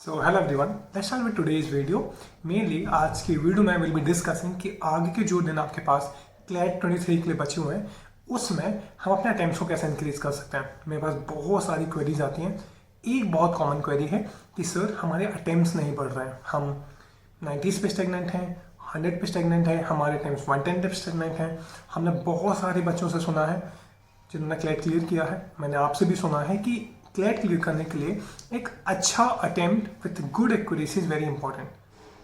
So hello everyone, let's start with today's video. Mainly आज की video में will be discussing कि आगे के जो दिन आपके पास क्लैट 23 के लिए बचे हुए हैं उसमें हम अपने अटेम्प्ट्स को कैसे इंक्रीज कर सकते हैं। मेरे पास बहुत सारी क्वेरीज आती हैं। एक बहुत कॉमन क्वेरी है कि सर हमारे अटेम्प्ट्स नहीं बढ़ रहे हैं, हम 90s पे स्टेगनेंट हैं, 100 पे स्टेगनेंट है, हमारे अटेम्प्ट्स 110 पे स्टेगनेंट हैं। हमने बहुत सारे बच्चों से सुना है जिन्होंने क्लैट क्लियर किया है, मैंने आपसे भी सुना है कि क्लैट क्लियर करने के लिए एक अच्छा attempt with good accuracy is very important.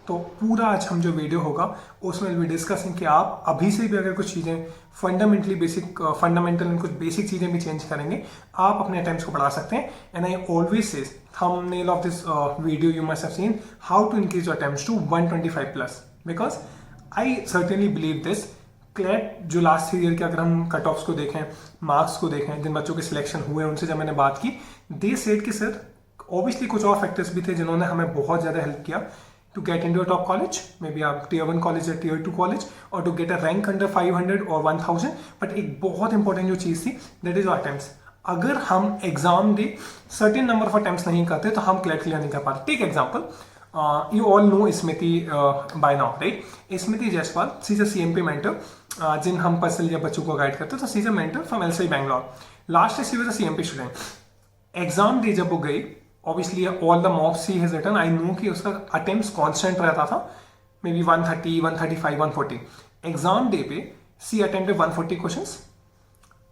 तो पूरा आज हम जो वीडियो होगा उसमें भी डिस्कसिंग कि आप अभी से भी अगर कुछ चीज़ें फंडामेंटल कुछ बेसिक चीज़ें भी चेंज करेंगे, आप अपने अटेम्प्ट्स को बढ़ा सकते हैं। And I always says thumbnail of this video you must have seen how to increase your attempts to 125 plus, because I certainly believe this. CLAT जो लास्ट ईयर के अगर हम कट ऑफ्स को देखें, मार्क्स को देखें, जिन बच्चों के सिलेक्शन हुए उनसे जब मैंने बात की, दे सेड कि सर ऑब्वियसली कुछ और फैक्टर्स भी थे जिन्होंने हमें बहुत ज़्यादा हेल्प किया to get into a top college, may be आप टियर 1 कॉलेज या टियर 2 कॉलेज, और to get a rank under 500 और 1000। बट एक बहुत इंपॉर्टेंट जो चीज़ थी दैट इज अटेम्प्ट्स। अगर हम exam day certain number of attempts नहीं करते तो हम क्लैट क्लियर नहीं कर पाते। Take example, you all know Smriti by now, right? Smriti Jaiswal, she is a CMP mentor, जिन हम पर्सनली जब बच्चों को गाइड करते हैं तो she is a mentor from LSI Bangalore. Last she was a CMP student. Exam day जब वो गई, obviously all the mocks she has written, I know कि उसका अटेम्प्ट्स कांस्टेंट रहता था, मे बी 130, 135, 140। एग्जाम डे पे she attempted 140 questions,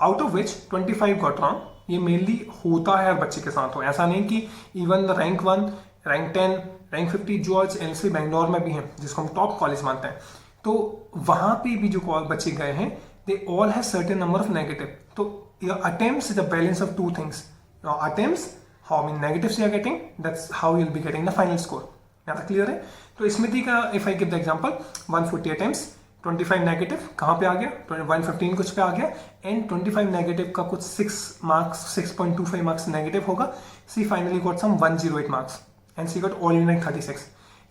out of which 25 got wrong. ये mainly होता है हर बच्चे के साथ हो, ऐसा नहीं कि even the rank 1, rank 10, rank 50 जो आज LSI बैंगलोर में भी हैं, जिसको हम टॉप कॉलेज मानते हैं, तो वहां पे भी जो बच्चे गए हैं they all have certain number of negative. तो your attempts is a balance of two things, your attempts how many negatives you are getting, that's how you will be getting the final score. यहाँ तक clear है? तो स्मृति का if I give the example 140 attempts, 25 negative कहाँ पे आ गया, 115 कुछ पे आ गया, एंड 25 नेगेटिव का कुछ 6 मार्क्स, 6.25 मार्क्स नेगेटिव होगा। She finally got some 108 marks and she got all in like 36।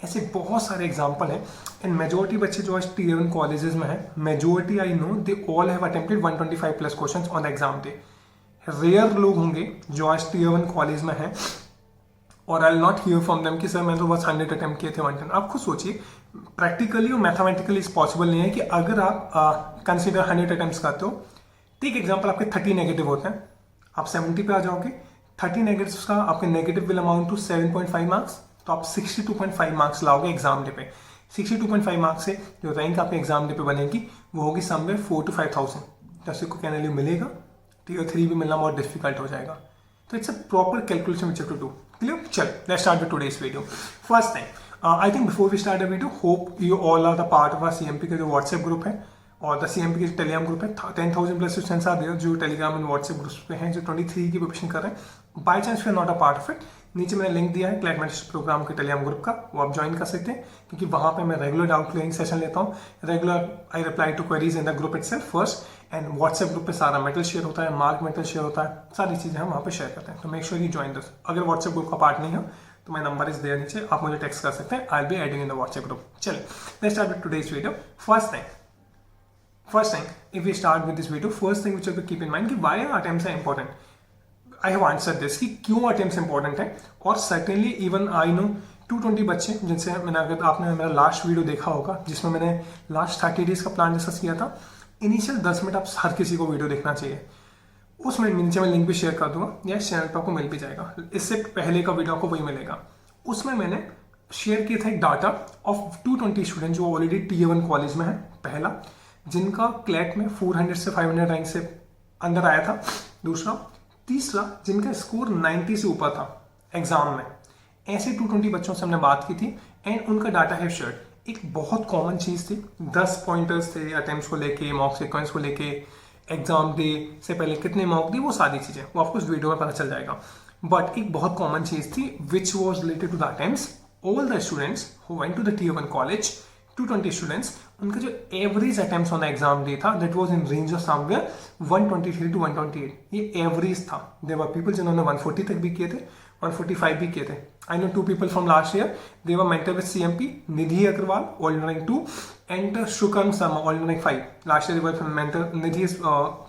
ऐसे बहुत सारे एग्जाम्पल हैं। एंड मेजोरिटी बच्चे जो आज टियर 1 कॉलेजेस में हैं, majority I know they all have attempted 125 plus questions on the exam day. Rare लोग होंगे जो आज टियर 1 कॉलेज में हैं और I will not here from them कि सर मैं तो बस 100 अटेम्प्ट किए थे 110। आप खुद सोचिए, प्रैक्टिकली और मैथमेटिकली इस पॉसिबल नहीं है कि अगर आप कंसिडर 100 अटेम्प्ट्स करते हो, ठीक एग्जाम्पल आपके 30 नेगेटिव होते हैं, आप 70 पे आ जाओगे, 30 नेगेटिव्स का आपके negative will amount to 7.5 marks, तो आप 62.5 मार्क्स लाओगे एग्जाम डे पे। 62.5 मार्क्स से जो रैंक आपके एग्जाम डे पे बनेगी वो होगी समवेयर 4 to 5,000। जैसे को कहने लिए मिलेगा, टियर 3 भी मिलना बहुत डिफिकल्ट हो जाएगा। तो it's a proper calculation which to do. Clear? चल let's start with today's video. First thing, I think before we start the video, hope you all are the part of our CMP का जो WhatsApp group है और the CMP के Telegram group है। 10,000 plus students are there जो Telegram and WhatsApp groups पे हैं, जो 23 की प्रिपरेशन कर रहे हैं। By chance we are not a part of it, नीचे मैंने लिंक दिया है क्लैट मेंटरशिप प्रोग्राम के टेलीग्राम ग्रुप का, वो आप ज्वाइन कर सकते हैं, क्योंकि वहाँ पे मैं रेगुलर डाउट क्लियरिंग सेशन लेता हूँ। Regular I reply to queries in the group itself first, and WhatsApp group पे सारा मेटल शेयर होता है, मार्क मेटल शेयर होता है, सारी चीज़ें हम वहाँ पे शेयर करते हैं। तो make sure you join this. अगर व्हाट्सएप ग्रुप का पार्ट नहीं हो तो माय नंबर इज देयर नीचे, आप मुझे टेक्स्ट कर सकते हैं, I will be adding in the WhatsApp group. चलिए let's start with today's video. First thing, if we start with this video, first thing which you have to keep in mind कि why attempts are important. I have answered this कि क्यों attempts important है, और certainly even I know 220 बच्चे जिनसे मैंने, अगर आपने मेरा लास्ट वीडियो देखा होगा जिसमें मैंने लास्ट 30 डेज का प्लान डिस्कस किया था, इनिशियल 10 मिनट आप हर किसी को वीडियो देखना चाहिए। उसमें नीचे मैं लिंक भी शेयर कर दूंगा या चैनल पर आपको मिल भी जाएगा, इससे पहले का वीडियो आपको वही मिलेगा। उसमें मैंने शेयर किया था एक डाटा ऑफ 220 स्टूडेंट जो ऑलरेडी टियर 1 कॉलेज में है, पहला जिनका क्लैट में 400 से 500 रैंक से अंदर आया था, दूसरा, तीसरा जिनका स्कोर 90 से ऊपर था एग्जाम में। ऐसे 220 बच्चों से हमने बात की थी एंड उनका डाटा है शेयर। एक बहुत कॉमन चीज़ थी, 10 पॉइंटर्स थे अटेम्प्ट्स को लेके, मॉक सीक्वेंस को लेके, एग्जाम डे से पहले कितने मॉक दिए, वो सारी चीज़ें वो आपको इस वीडियो में पता चल जाएगा। बट एक बहुत कॉमन चीज़ थी which was related to the attempts. All the students who went to the tier 1 college, 220 students, उनका जो average attempts on the exam day था that was in range of somewhere 123 to 128। ये average था। There were people जिन्होंने 140 तक भी किए थे, 145 भी किए थे। I know 2 people from last year, they were mentor with CMP, Nidhi Agarwal all in rank 2 and Shukam Sharma all in rank 5। Last year they were mentor, Nidhi is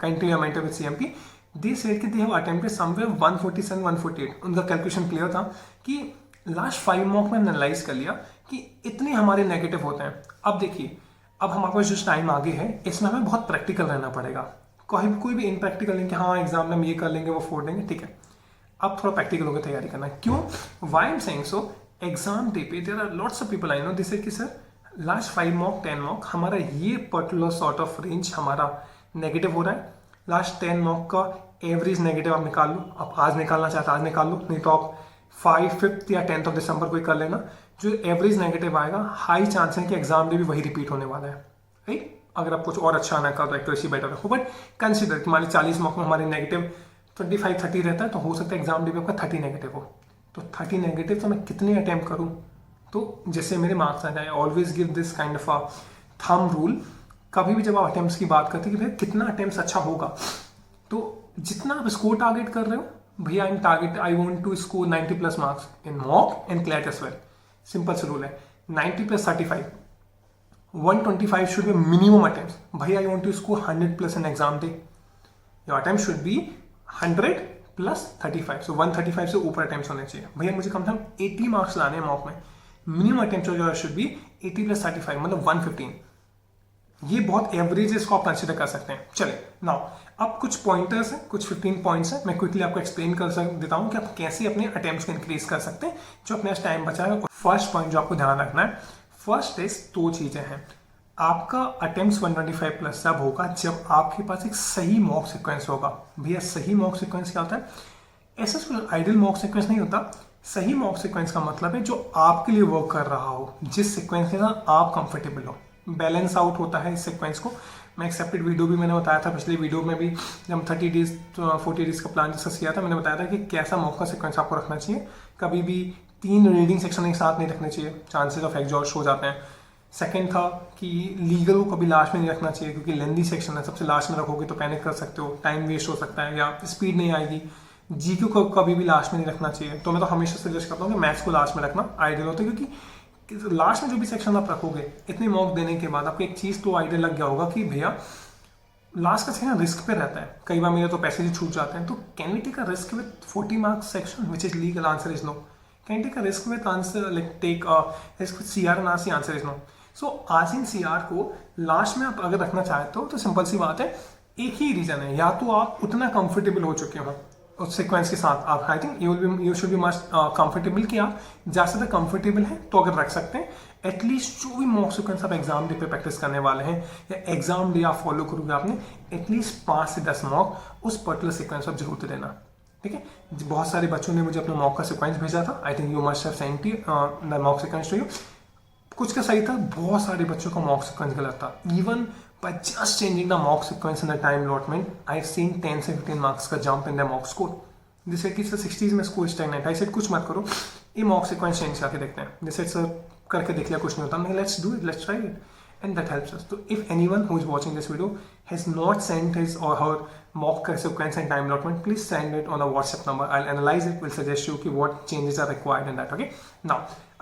currently a mentor with CMP. They said कि they have attempted somewhere 147, 148। उनका calculation clear था कि last 5 mock में analyse कर लिया कि इतने हमारे नेगेटिव होते हैं। अब देखिए, अब हमारे पास जो टाइम आगे है इसमें हमें बहुत प्रैक्टिकल रहना पड़ेगा। कोई भी इनप्रैक्टिकल नहीं कि हाँ एग्जाम में हम ये कर लेंगे वो फोड़ देंगे, ठीक है। अब थोड़ा प्रैक्टिकल होकर तैयारी करना। क्यों? Why am saying so, exam day पे there are lots of people I know this कि सर लास्ट 5 मॉक 10 मॉक हमारा ये पर्टिकुलर सॉर्ट ऑफ रेंज हमारा नेगेटिव हो रहा है। लास्ट 10 मॉक का एवरेज नेगेटिव आप निकाल लो, आप आज निकालना चाहते आज निकाल लो, नहीं तो आप 5th या 10th ऑफ दिसंबर को ही कर लेना। जो एवरेज नेगेटिव आएगा हाई चांस है कि एग्जाम में भी वही रिपीट होने वाला है, राइट। अगर आप कुछ और अच्छा ना कर तो एक्यूरेसी बेटर रखो, बट कंसिडर कि मान ली 40 मॉक में हमारे नेगेटिव 25-30 रहता है, तो हो सकता है एग्जाम डे में आपका 30 नेगेटिव हो। तो 30 नेगेटिव तो मैं कितने अटेम्प्ट करूं तो जैसे मेरे मार्क्स आ जाए। Always give this kind of a thumb rule. कभी भी जब आप अटेम्प्ट्स की बात करते हैं कि भैया कितना अटेम्प्ट्स अच्छा होगा, तो जितना आप स्कोर टारगेट कर रहे हो, भैया I want to score 90+ marks in mock and CLAT as well. Simple सा रूल है, 90+35, 125 should be minimum attempts. भैया I want to score 100+ in exam day. Your attempt should be 100+35. So 135 से ऊपर attempt होने चाहिए। भैया मुझे कम से कम 80 मार्क्स लाने हैं मॉक में, मिनिमम अटेम्प्ट जो शुड बी 80+35 मतलब 115। ये बहुत एवरेज है, इसको आप कंसिडर कर सकते हैं। चले नाउ अब कुछ पॉइंटर्स हैं, कुछ 15 पॉइंट्स हैं, मैं क्विकली आपको एक्सप्लेन कर देता हूँ कि आप कैसे अपने अटेम्प्ट्स को इंक्रीज कर सकते हैं जो अपने टाइम बचा है। फर्स्ट पॉइंट जो आपको ध्यान रखना है, फर्स्ट इज 2 चीजें हैं। आपका अटेम्प्ट्स 125+ तब होगा जब आपके पास एक सही मॉक सीक्वेंस होगा। भैया सही मॉक सीक्वेंस क्या होता है? ऐसा कोई आइडियल मॉक सीक्वेंस नहीं होता। सही मॉक सीक्वेंस का मतलब है जो आपके लिए वर्क कर रहा हो, जिस सीक्वेंस के साथ आप कंफर्टेबल हो। बैलेंस आउट होता है इस सीक्वेंस को। मैं एक्सेप्टेड वीडियो भी मैंने बताया था, पिछले वीडियो में भी जब 30 डेज 40 डेज का प्लान डिस्कस किया था, मैंने बताया था कि कैसा मॉक का सीक्वेंस आपको रखना चाहिए। कभी भी 3 रीडिंग सेक्शन एक साथ नहीं रखने चाहिए, चांसेस ऑफ एग्जॉस्ट हो जाते हैं। सेकंड था कि लीगल को कभी लास्ट में नहीं रखना चाहिए, क्योंकि लेंदी सेक्शन है, सबसे लास्ट में रखोगे तो पैनिक कर सकते हो, टाइम वेस्ट हो सकता है या स्पीड नहीं आएगी। जीक्यू को कभी भी लास्ट में नहीं रखना चाहिए। तो मैं तो हमेशा सजेस्ट करता हूँ कि मैथ्स को लास्ट में रखना आइडियल होता है, क्योंकि लास्ट में जो भी सेक्शन आप रखोगे इतने मॉक देने के बाद आपको एक चीज़ तो आइडिया लग गया होगा कि भैया लास्ट का सेक्शन रिस्क पे रहता है। कई बार मेरे तो पैसे ही छूट जाते हैं, तो can we take a risk with 40 marks section which is legal? Answer is no. Can take a risk with answer like take a risk with CR and answer is no. So आसिन CR को last में आप अगर रखना चाहते हो तो simple सी बात है, एक ही रीजन है, या तो आप उतना कंफर्टेबल हो चुके हो उस सीक्वेंस के साथ। आप आई think you should B must comfortable कि आप जहाँ से कंफर्टेबल हैं तो अगर रख सकते हैं। एटलीस्ट जो भी मॉक सीक्वेंस आप एग्जाम डे पे प्रैक्टिस करने वाले हैं या एग्जाम डे आप फॉलो करोगे, आपने एटलीस्ट 5 से 10 मॉक उस पर्टिकुलर सीक्वेंस आप जरूर देना, ठीक है। बहुत सारे बच्चों ने मुझे अपना मॉक का सीक्वेंस भेजा था। I think you must have sent the mock sequence to you. कुछ का सही था, बहुत सारे बच्चों का मॉक सीक्वेंस गलत था। Even by just changing the mock sequence in the time allotment, I've seen 10 से 15 marks का jump in the mock score. जिससे कि सर 60s में स्कोर स्टैग्नेंट है, I said कुछ मत करो, ये मॉक सीक्वेंस चेंज करके देखते हैं। जैसे सर करके देख लिया, कुछ नहीं होता, नहीं, let's do it, let's try it, and that helps us. तो if anyone who is watching this video has not sent his or her mock sequence and time allotment, please send it on a WhatsApp number. I'll analyze it, will suggest you कि what changes are required in that. Okay, now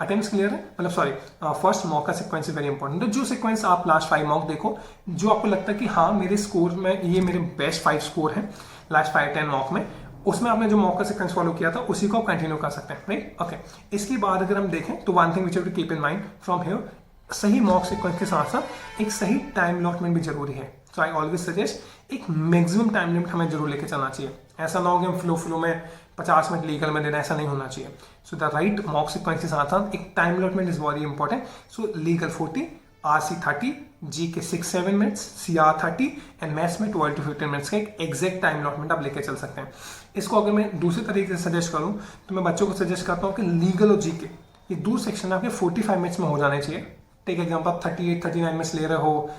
attempts clear है, मतलब sorry first mock का sequence is very important. तो जो sequence आप last 5 mock देखो, जो आपको लगता है कि हाँ मेरे स्कोर में ये मेरे बेस्ट 5 स्कोर है लास्ट 5-10 मॉक में, उसमें आपने जो मॉक का सीक्वेंस फॉलो किया था उसी को आप कंटिन्यू कर सकते हैं, राइट। ओके, इसके बाद अगर हम देखें तो one thing which have to keep in mind from here, सही मॉक सीक्वेंस के साथ साथ एक सही टाइम अलॉटमेंट भी जरूरी है। सो आई ऑलवेज सजेस्ट एक मैक्सिमम टाइम लिमिट हमें जरूर लेके चलना चाहिए। ऐसा ना हो कि हम फ्लो में 50 मिनट लीगल में देना, ऐसा नहीं होना चाहिए। So the right mock sequence के साथ साथ एक time allotment is very important. So legal 40, RC 30, जी के 6-7 मिनट्स, सीआर 30 एंड मैथ्स में 12 to 15 मिनट्स का एक एग्जैक्ट टाइम अलॉटमेंट आप लेके चल सकते हैं। इसको अगर मैं दूसरे तरीके से सजेस्ट करूँ तो मैं बच्चों को सजेस्ट करता हूँ कि लीगल और जी के ये 2 सेक्शन आपके 45 मिनट्स में हो जाने चाहिए। टेक एग्जाम्पल, आप 38-39 मिनट्स ले रहे हो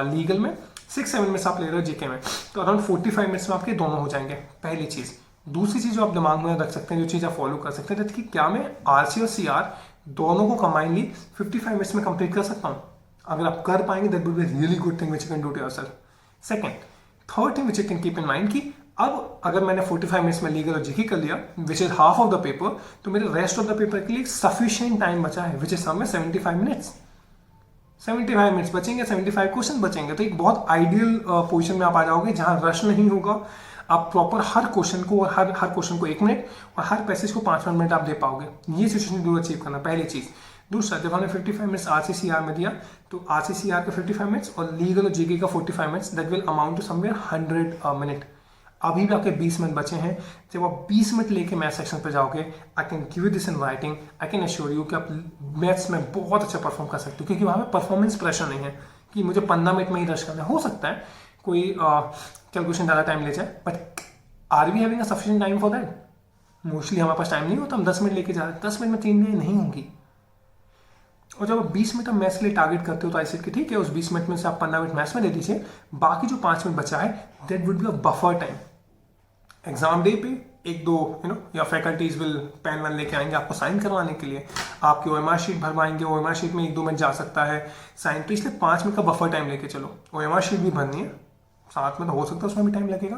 लीगल में, 6-7 मिनट्स आप ले रहे हो जीके में, तो अराउंड 45 मिनट्स में आपके दोनों हो जाएंगे, पहली चीज़। दूसरी चीज़ जो आप दिमाग में रख सकते हैं, जो चीज़ आप फॉलो कर सकते हैं, कि क्या मैं आरसी और सीआर दोनों को कंबाइनली 55 मिनट्स में कंप्लीट कर सकता हूँ। अगर आप कर पाएंगे that would be really good thing which you can do to yourself. Second, third thing which you can keep in mind कि अब अगर मैंने 45 मिनट्स में लीगल और जीके कर लिया which is half of the paper, तो मेरे रेस्ट ऑफ द पेपर के लिए सफिशिएंट टाइम बचा है विच इज सम में 75 मिनट्स। 75 मिनट्स बचेंगे, 75 क्वेश्चन बचेंगे, तो एक बहुत आइडियल पोजीशन में आप आ जाओगे जहां रश नहीं होगा, आप प्रॉपर हर क्वेश्चन को और हर क्वेश्चन को 1 मिनट और हर पैसेज को 5 मिनट आप दे पाओगे। ये सिचुएशन जरूर अचीव करना, पहली चीज। दूसरा, जब हमने 55 मिनट्स RCCR में दिया तो RCCR का 55 मिनट्स और लीगल और जीके का 45 minutes, that will amount to somewhere 100 minute. अभी भी आपके 20 मिनट बचे हैं। जब आप 20 मिनट लेके मैथ सेक्शन पे जाओगे, I can give you this in writing, I can assure you कि आप मैथ्स में बहुत अच्छा परफॉर्म कर सकते हो, क्योंकि वहाँ पे परफॉर्मेंस प्रेशर नहीं है कि मुझे 15 मिनट में ही रश करना है। हो सकता है कोई कैलकुलेशन ज़्यादा टाइम ले जाए, but are we having a sufficient time for that? Mostly हमारे पास टाइम नहीं होता, हम 10 मिनट लेके जा रहे हैं, 10 मिनट में 3 मिनट नहीं होंगी। और जब आप 20 मिनट आप मैथ्स के लिए टारगेट करते हो तो ऐसे कि ठीक है, उस 20 मिनट में से आप 15 मिनट मैथ्स में दे दीजिए, बाकी जो 5 मिनट बचा है that would be a buffer time. Exam day पे 1-2 या फैकल्टीज विल पेन वन लेके आएंगे आपको साइन करवाने के लिए, आपकी OMR शीट भरवाएंगे, OMR शीट में 1-2 मिनट जा सकता है साइन, तो इसलिए 5 मिनट का बफर टाइम लेके चलो। OMR शीट भी भरनी है, साथ में तो हो सकता है उसमें भी टाइम लगेगा,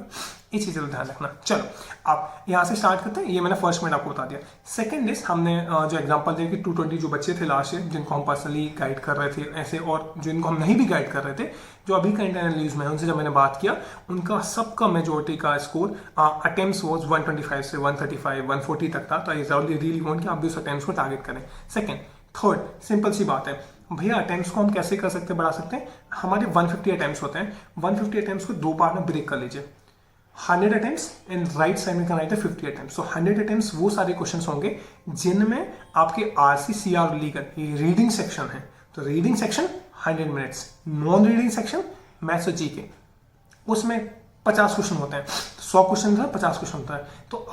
ये चीज़ें तो ध्यान रखना। चलो आप यहाँ से स्टार्ट करते हैं, ये मैंने फर्स्ट मिनट आपको बता दिया। सेकंड इज हमने जो एग्जांपल दिया कि 220 जो बच्चे थे लास्ट ईयर जिनको हम पर्सनली गाइड कर रहे थे ऐसे, और जिनको हम नहीं भी गाइड कर रहे थे, जो अभी करंट एनालिसिस में है, उनसे जब मैंने बात किया, उनका सबका मेजोरिटी का स्कोर अटेम्प्ट्स वाज 125 से 135 140 तक था। तो आई रियली वांट कि आप भी उस अटेम्प्ट्स को टारगेट करें। सेकंड, थर्ड, सिंपल सी बात है भैया, अटेम्प्ट्स को हम कैसे कर सकते हैं, बढ़ा सकते हैं। हमारे 150 अटेम्प्ट्स होते हैं, 150 अटेम्प्ट्स को 2 पार्ट में ब्रेक कर लीजिए। 100 अटेम्प्ट्स एंड राइट साइड में करना है 50 अटेम्प्ट्स। सो 100 अटेम्प्ट्स वो सारे क्वेश्चन होंगे जिनमें आपके RCCR लीगल रीडिंग सेक्शन है, तो reading section 100 minutes, non reading section maths और जीके उसमें 50 क्वेश्चन होते हैं, 100 क्वेश्चन है 50 क्वेश्चन होता है। तो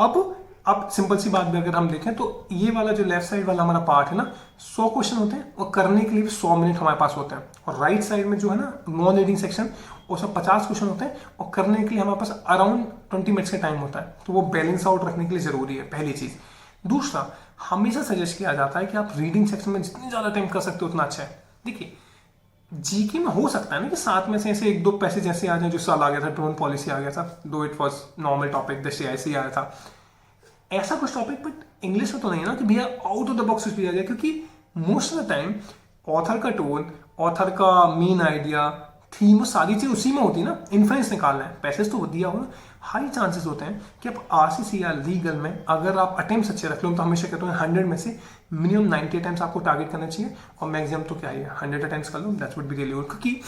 अब सिंपल सी बात भी अगर हम देखें तो ये वाला जो लेफ्ट साइड वाला हमारा पार्ट है ना, 100 क्वेश्चन होते हैं और करने के लिए भी 100 मिनट हमारे पास होते हैं। और राइट साइड में जो है ना नॉन रीडिंग सेक्शन, उसमें 50 क्वेश्चन होते हैं और करने के लिए हमारे पास अराउंड 20 मिनट्स का टाइम होता है। तो वो बैलेंस आउट रखने के लिए जरूरी है, पहली चीज। दूसरा, हमेशा सजेस्ट किया जाता है कि आप रीडिंग सेक्शन में जितनी ज्यादा टाइम कर सकते हो उतना अच्छा है। देखिए जीके में हो सकता है ना कि 7 में से ऐसे 1-2 पैसेज ऐसे आ जाए, जो साल आ गया था ड्रोन पॉलिसी आ गया था, दो it was normal topic, the CIC आया था, ऐसा कुछ टॉपिक। बट इंग्लिश में तो नहीं है ना कि भैया आउट ऑफ द बॉक्स भी आ जाए, क्योंकि most of the time author का टोन, ऑथर का मेन आइडिया, थीम, वो सारी चीज उसी में होती है ना। इन्फ्लुएंस निकालना है, पैसेज तो दिया हो ना, हाई चांसेस होते हैं कि आप RCCR लीगल में अगर आप अटेम्प्ट्स अच्छे रख लो, तो हमेशा कहते हैं 100 में से मिनिमम 90 अटेम्प्ट्स आपको टारगेट करना चाहिए, और मैक्सिमम तो क्या है 100 अटेम्प्ट्स कर लो, that would be really good. क्योंकि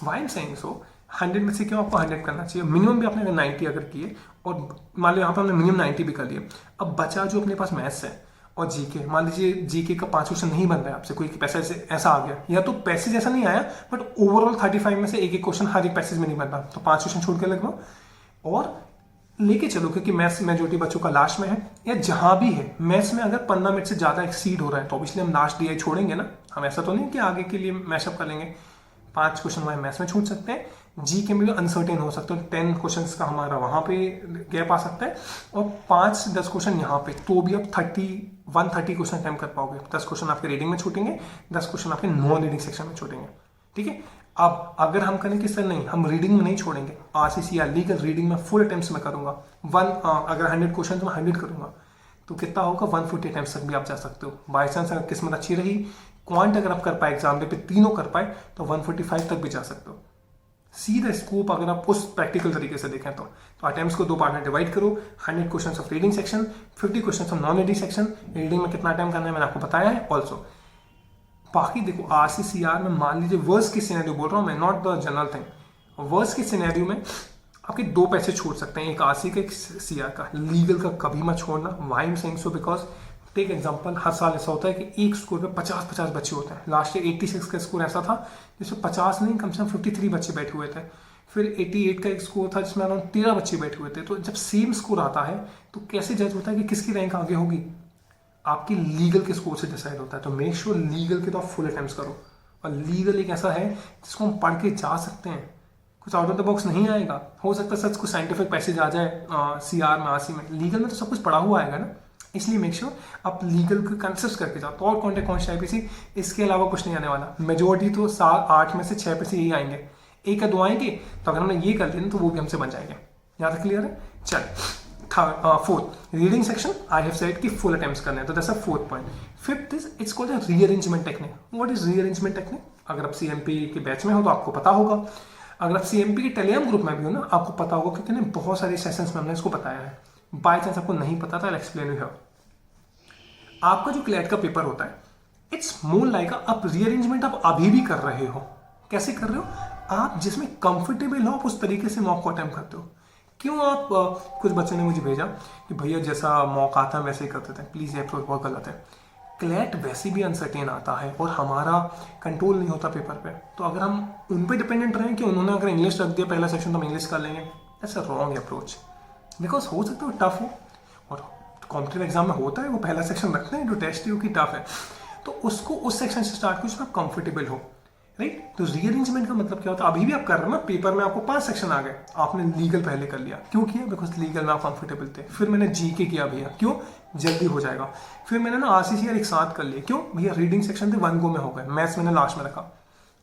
why I am saying so, 100 में से क्यों आपको 100 करना चाहिए, मिनिमम भी आपने अगर 90 अगर किए, और मान लो यहाँ पर हमने मिनिमम 90 भी कर लिए, अब बचा जो अपने पास मैथ्स है और जीके, मान लीजिए जीके का 5 क्वेश्चन नहीं बन रहा है आपसे, कोई पैसेज ऐसा आ गया, या तो पैसेज ऐसा नहीं आया बट ओवरऑल 35 में से एक क्वेश्चन हर एक पैसेज में नहीं बन रहा, तो 5 क्वेश्चन छोड़ के लगवाओ और लेके चलो, क्योंकि मैथ्स मेजोरिटी बच्चों का लास्ट में है, या जहां भी है मैथ्स में अगर 15 मिनट से ज्यादा एक्सीड हो रहा है तो इसलिए हम लास्ट DI छोड़ेंगे ना, हम ऐसा तो नहीं कि आगे के लिए मैशअप कर लेंगे। 5 क्वेश्चन हमारे मैथ्स में छूट सकते हैं, जीके में भी अनसर्टेन हो सकते हैं, 10 क्वेश्चंस का हमारा वहां पे गैप आ सकता है, और 5-10 क्वेश्चन यहाँ पे, तो भी आप 130 क्वेश्चन अटेम्प्ट कर पाओगे। 10 क्वेश्चन आपके रीडिंग में छूटेंगे, 10 क्वेश्चन आपके नॉन रीडिंग सेक्शन में छूटेंगे, ठीक है। अब अगर हम करें कि सर नहीं, हम रीडिंग में नहीं छोड़ेंगे, RCCR लीगल रीडिंग में फुल अटेम्प्ट्स में करूंगा, अगर 100 क्वेश्चन तो मैं 100 करूंगा, तो कितना होगा 140 अटेम्प्ट्स तक भी आप जा सकते हो। बाई चांस अगर किस्मत अच्छी रही, क्वांट अगर आप कर पाए एग्जाम डे पे, तीनों कर पाए, तो 145 तक भी जा सकते हो। सीधा स्कोप अगर आप उस प्रैक्टिकल तरीके से देखें तो अटेम्प्ट्स को 2 पार्ट में डिवाइड करो, 100 question of reading section, 50 question of non reading section. Reading में कितना टाइम करना है मैंने आपको बताया है ऑल्सो। बाकी देखो RCCR में मान लीजिए वर्स्ट के सिनेरियो बोल रहा हूँ मैं, not the general thing, worst के सिनेरियो में आपके 2 पैसे छोड़ सकते हैं, एक RC का एक CR का, लीगल का कभी मत छोड़ना। Why I am saying so, because take example, हर साल ऐसा होता है कि एक स्कोर पे 50 बच्चे होते हैं। लास्ट ईयर 86 का स्कोर ऐसा था जिसमें 50 नहीं, कम से कम 53 बच्चे बैठे हुए थे। फिर 88 का एक स्कोर था जिसमें अराउंड 13 बच्चे बैठे हुए थे। तो जब सेम स्कोर आता है तो कैसे जज होता है कि किसकी रैंक आगे होगी? आपकी लीगल के स्कोर से डिसाइड होता है। तो मेक श्योर लीगल के तो आप फुल अटेम्प्ट्स करो, और लीगल एक ऐसा है जिसको हम पढ़ के जा सकते हैं, कुछ आउट ऑफ द बॉक्स नहीं आएगा। हो सकता है सच कुछ साइंटिफिक पैसेज आ जाए CR में, RC में, लीगल में तो सब कुछ पढ़ा हुआ आएगा ना। इसलिए मेक श्योर आप लीगल को कंसिडर करके जाओ। तो और कॉन्टेक्ट कौन सा IPC, इसके अलावा कुछ नहीं आने वाला। मेजोरिटी तो 8 में से 6 पैसे यही आएंगे, 1 या 2 आएंगे। तो अगर हमने ये कर लिया तो वो भी हमसे बन जाएंगे। यहाँ तक क्लियर है? चल fourth, reading section I have said कि फुल अटेम्प्ट्स करने हैं, तो that's a fourth point. Fifth is it's called rearrangement technique. What is rearrangement technique? अगर आप CMP के बैच में हो तो आपको पता होगा। अगर आप CMP के टेलीग्राम ग्रुप में भी हो ना, आपको पता होगा क्योंकि ना बहुत सारे सेशंस में हमने इसको बताया है। बाय चांस आपको नहीं पता था, एक्सप्लेन यू हियर। आपका जो क्लैट का पेपर होता है, इट्स मोर लाइक आप रीअरेंजमेंट आप अभी भी कर रहे हो। कैसे कर रहे हो? आप जिसमें कंफर्टेबल हो आप उस तरीके से मॉक को अटेम्प्ट करते हो। क्यों आप कुछ बच्चों ने मुझे भेजा कि भैया जैसा मॉक आता है वैसे ही करते थे। प्लीज़ ये अप्रोच बहुत गलत है। क्लैट वैसे भी अनसर्टेन आता है और हमारा कंट्रोल नहीं होता पेपर पे। तो अगर हम उन पे डिपेंडेंट रहें कि उन्होंने अगर इंग्लिश रख दिया पहला सेक्शन तो हम इंग्लिश कर लेंगे, that's a wrong approach. Because हो सकता है टफ हो, और कॉम्पिटेटिव एग्जाम में होता है वो पहला सेक्शन रखते हैं जो टेस्ट यू की टफ है, तो उसको उस सेक्शन से स्टार्ट करो जिसमें आप कंफर्टेबल हो, राइट। तो रीअरेंजमेंट का मतलब क्या होता है? अभी भी आप कर रहे हो ना, पेपर में आपको 5 सेक्शन आ गए, आपने लीगल पहले कर लिया। क्यों किया? बिकॉज लीगल में आप कंफर्टेबल थे। फिर मैंने जीके किया भैया, क्यों? जल्दी हो जाएगा। फिर मैंने ना RCCR एक साथ कर लिया, क्यों? भैया रीडिंग सेक्शन थे 1 गो में हो गए, मैथ्स मैंने लास्ट में रखा।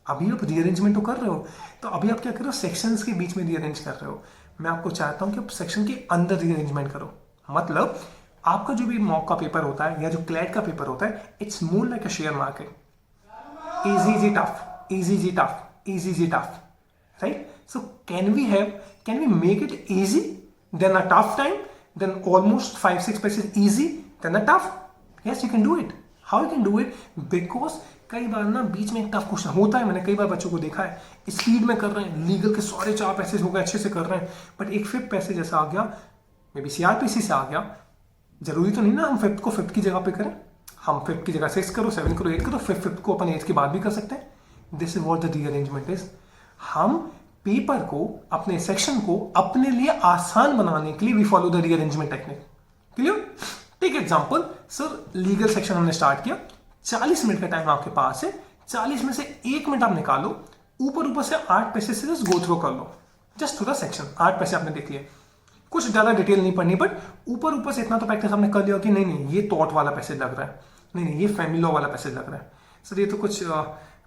अभी आप रीअरेंजमेंट तो कर रहे हो, तो अभी आप क्या कर रहे हो? सेक्शंस के बीच में रीअरेंज कर रहे हो। मैं आपको चाहता हूँ कि आप सेक्शन के अंदर रीअरेंजमेंट करो। मतलब आपका जो भी मॉक का पेपर होता है या जो क्लैट का पेपर होता है, it's more like a share market. easy tough, easy tough, easy tough, right? So can we make it easy then a tough time, then almost 5-6 pages easy then a tough? Yes, you can do it. How you can do it? Because कई बार ना बीच में एक tough question होता है, मैंने कई बार बच्चों को देखा है स्पीड में कर रहे हैं, लीगल के सारे 4 पैसेज हो गए, अच्छे से कर रहे हैं, बट एक 5th पैसेज ऐसा आ गया, मे बी CRPC से आ गया। जरूरी तो नहीं ना हम 5th को 5th की जगह पे करें, हम 5th की जगह 6 करो, 7 करो, 8 करो, 5th को अपन 8 के बाद भी कर सकते हैं। This is what the rearrangement is. हम पेपर को, अपने सेक्शन को अपने लिए आसान बनाने के लिए we follow the rearrangement technique. Clear? Take example, sir legal section हमने स्टार्ट किया, 40 मिनट का टाइम आपके पास है, 40 में से 1 मिनट आप निकालो, ऊपर से 8 पैसे से जस्ट गो थ्रू कर लो, जस्ट थ्रू द सेक्शन। 8 पैसे आपने देख लिए, कुछ ज्यादा डिटेल नहीं पढ़नी, बट ऊपर से इतना तो प्रैक्टिस आपने कर लिया कि नहीं ये थॉट वाला पैसेज लग रहा है, नहीं ये फैमिली लॉ वाला पैसेज लग रहा है, सर ये तो कुछ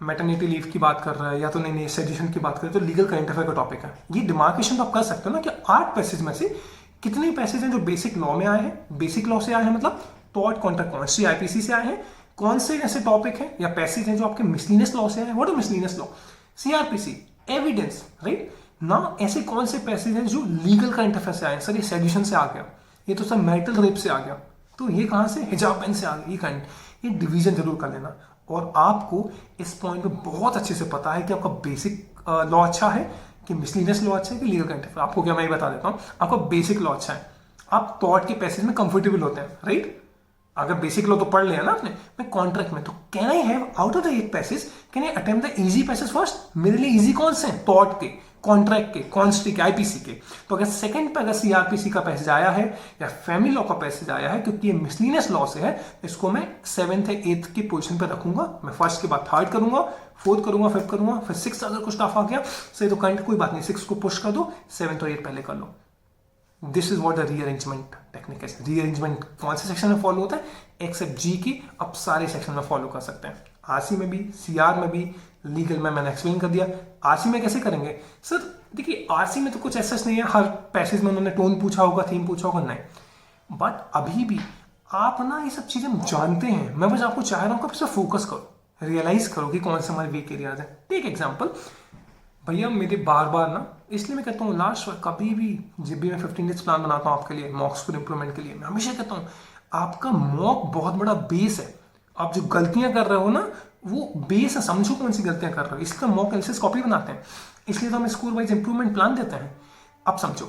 मैटरनिटी लीव की बात कर रहा है, या तो नहीं सेडिशन की बात कर रहा है, तो लीगल करंट अफेयर का टॉपिक है। ये डिमार्केशन तो आप कर सकते हो ना कि 8 पैसेज में से कितने पैसेज हैं जो बेसिक लॉ में आए हैं, बेसिक लॉ से आए हैं, मतलब थॉट कॉन्ट्रैक्ट कौन सी IPC से आए हैं, कौन से ऐसे टॉपिक हैं या पैसेज हैं जो आपके मिसलिनियस लॉ से आए हैं। What is miscellaneous law? CRPC, evidence, right ना। ऐसे कौन से पैसेज हैं जो लीगल करंट अफेयर से आए हैं? सर ये सेडिशन से आ गया, ये तो सर मैरिटल रेप से आ गया, तो ये कहां से? हिजाब बैन से आ गया। ये करंट, ये डिवीजन जरूर कर लेना। और आपको इस पॉइंट पे बहुत अच्छे से पता है कि आपका बेसिक लॉ अच्छा है कि मिसलिनियस लॉ अच्छा है कि लीगल करंट अफेयर। आपको क्या मैं बता देता हूँ, आपका बेसिक लॉ अच्छा है, आप थॉट के पैसेज में कंफर्टेबल होते हैं, राइट। अगर बेसिक लॉ तो पढ़ लिया ना आपने, मैं कॉन्ट्रैक्ट में तो can I have out of the 8 passage can I attempt the easy passage first. मेरे लिए इजी कौन से हैं? थॉट के, कॉन्ट्रैक्ट के, कॉन्स्टी के, IPC के। तो अगर सेकंड पे अगर CRPC का पैसेज आया है या फैमिली लॉ का पैसेज आया है, क्योंकि ये मिसलिनियस लॉ से है, इसको मैं 7th या 8th की पोजीशन पे रखूंगा। मैं फर्स्ट के बाद 3rd करूंगा, 4th करूंगा, 5th करूंगा, फिर 6th अगर कुछ टफ आ गया सही तो करंट कोई बात नहीं, 6th को पुश कर दो, 7th और 8th पहले कर लो। This is what the rearrangement technique है। रीअरेंजमेंट कौन से सेक्शन में फॉलो होता है? एक्सेप्ट जी की, अब सारे सेक्शन में फॉलो कर सकते हैं। RC में भी, CR में भी, लीगल में मैंने एक्सप्लेन कर दिया। RC में कैसे करेंगे? सर देखिए RC में तो कुछ ऐसा नहीं है, हर पैसेज में उन्होंने टोन पूछा होगा, थीम पूछा होगा, नहीं। बट अभी भी आप ना ये सब चीजें जानते हैं, मैं बस आपको चाह रहा हूँ कि आप इस पर फोकस करो, रियलाइज करो कि कौन से हमारे वीक एरियाज है। टेक एग्जाम्पल, भैया मेरे बार ना, इसलिए मैं कहता हूँ लास्ट कभी भी जब भी मैं 15 डेज प्लान बनाता हूँ आपके लिए मॉक स्कोर इंप्रूवमेंट के लिए, मैं हमेशा कहता हूँ आपका मॉक बहुत बड़ा बेस है। आप जो गलतियां कर रहे हो ना वो बेस है, समझो कौन सी गलतियां कर रहे हो, इसका मॉक एनालिसिस कॉपी बनाते हैं, इसलिए तो हम स्कोर वाइज इंप्रूवमेंट प्लान देते हैं। अब समझो,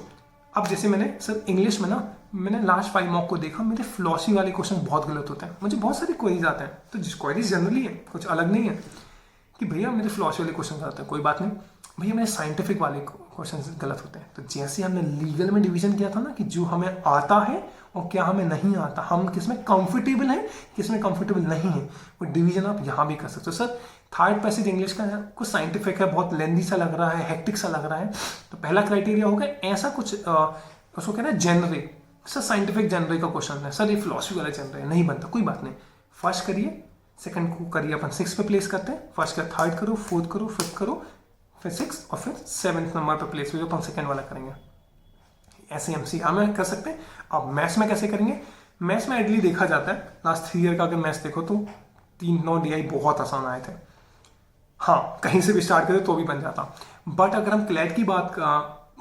अब जैसे मैंने सर इंग्लिश में ना मैंने लास्ट 5 मॉक को देखा, मेरे फिलॉसफी वाले क्वेश्चन बहुत गलत होते हैं। मुझे बहुत सारी क्वेरीज आते हैं, तो जिस क्वेरीज जनरली है, कुछ अलग नहीं है कि भैया मेरे फिलॉसफी वाले क्वेश्चन आते हैं, कोई बात नहीं, भैया मेरे साइंटिफिक वाले क्वेश्चन गलत होते हैं। तो जैसे हमने लीगल में डिवीजन किया था ना कि जो हमें आता है और क्या हमें नहीं आता, हम किसमें कंफर्टेबल हैं, किसमें कंफर्टेबल नहीं है, वो डिवीजन आप यहाँ भी कर सकते हो। सर 3rd पैसेज इंग्लिश का है, कुछ साइंटिफिक है, बहुत लेंदी सा लग रहा है, हेक्टिक सा लग रहा है, तो पहला क्राइटेरिया होगा ऐसा कुछ उसको कहना है जेनरे। सर साइंटिफिक जेनरे का क्वेश्चन है, सर ये फिलॉसफी वाला जेनरे है, नहीं बनता, कोई बात नहीं, फर्स्ट करिए, सेकंड को करिए अपन 6 पे प्लेस करते हैं, फर्स्ट का 3rd करो, 4th करो, 5th करो, फिर 6 और फिर 7th नंबर पे प्लेस हुई, अपन सेकंड वाला करेंगे। ऐसे MCR में कर सकते हैं। अब मैथ्स में कैसे करेंगे? मैथ्स में आइडली देखा जाता है, लास्ट 3 ईयर का अगर मैथ्स देखो तो 3 9 DI बहुत आसान आए थे। हाँ, कहीं से भी स्टार्ट करें तो भी बन जाता। बट अगर हम क्लैट की बात,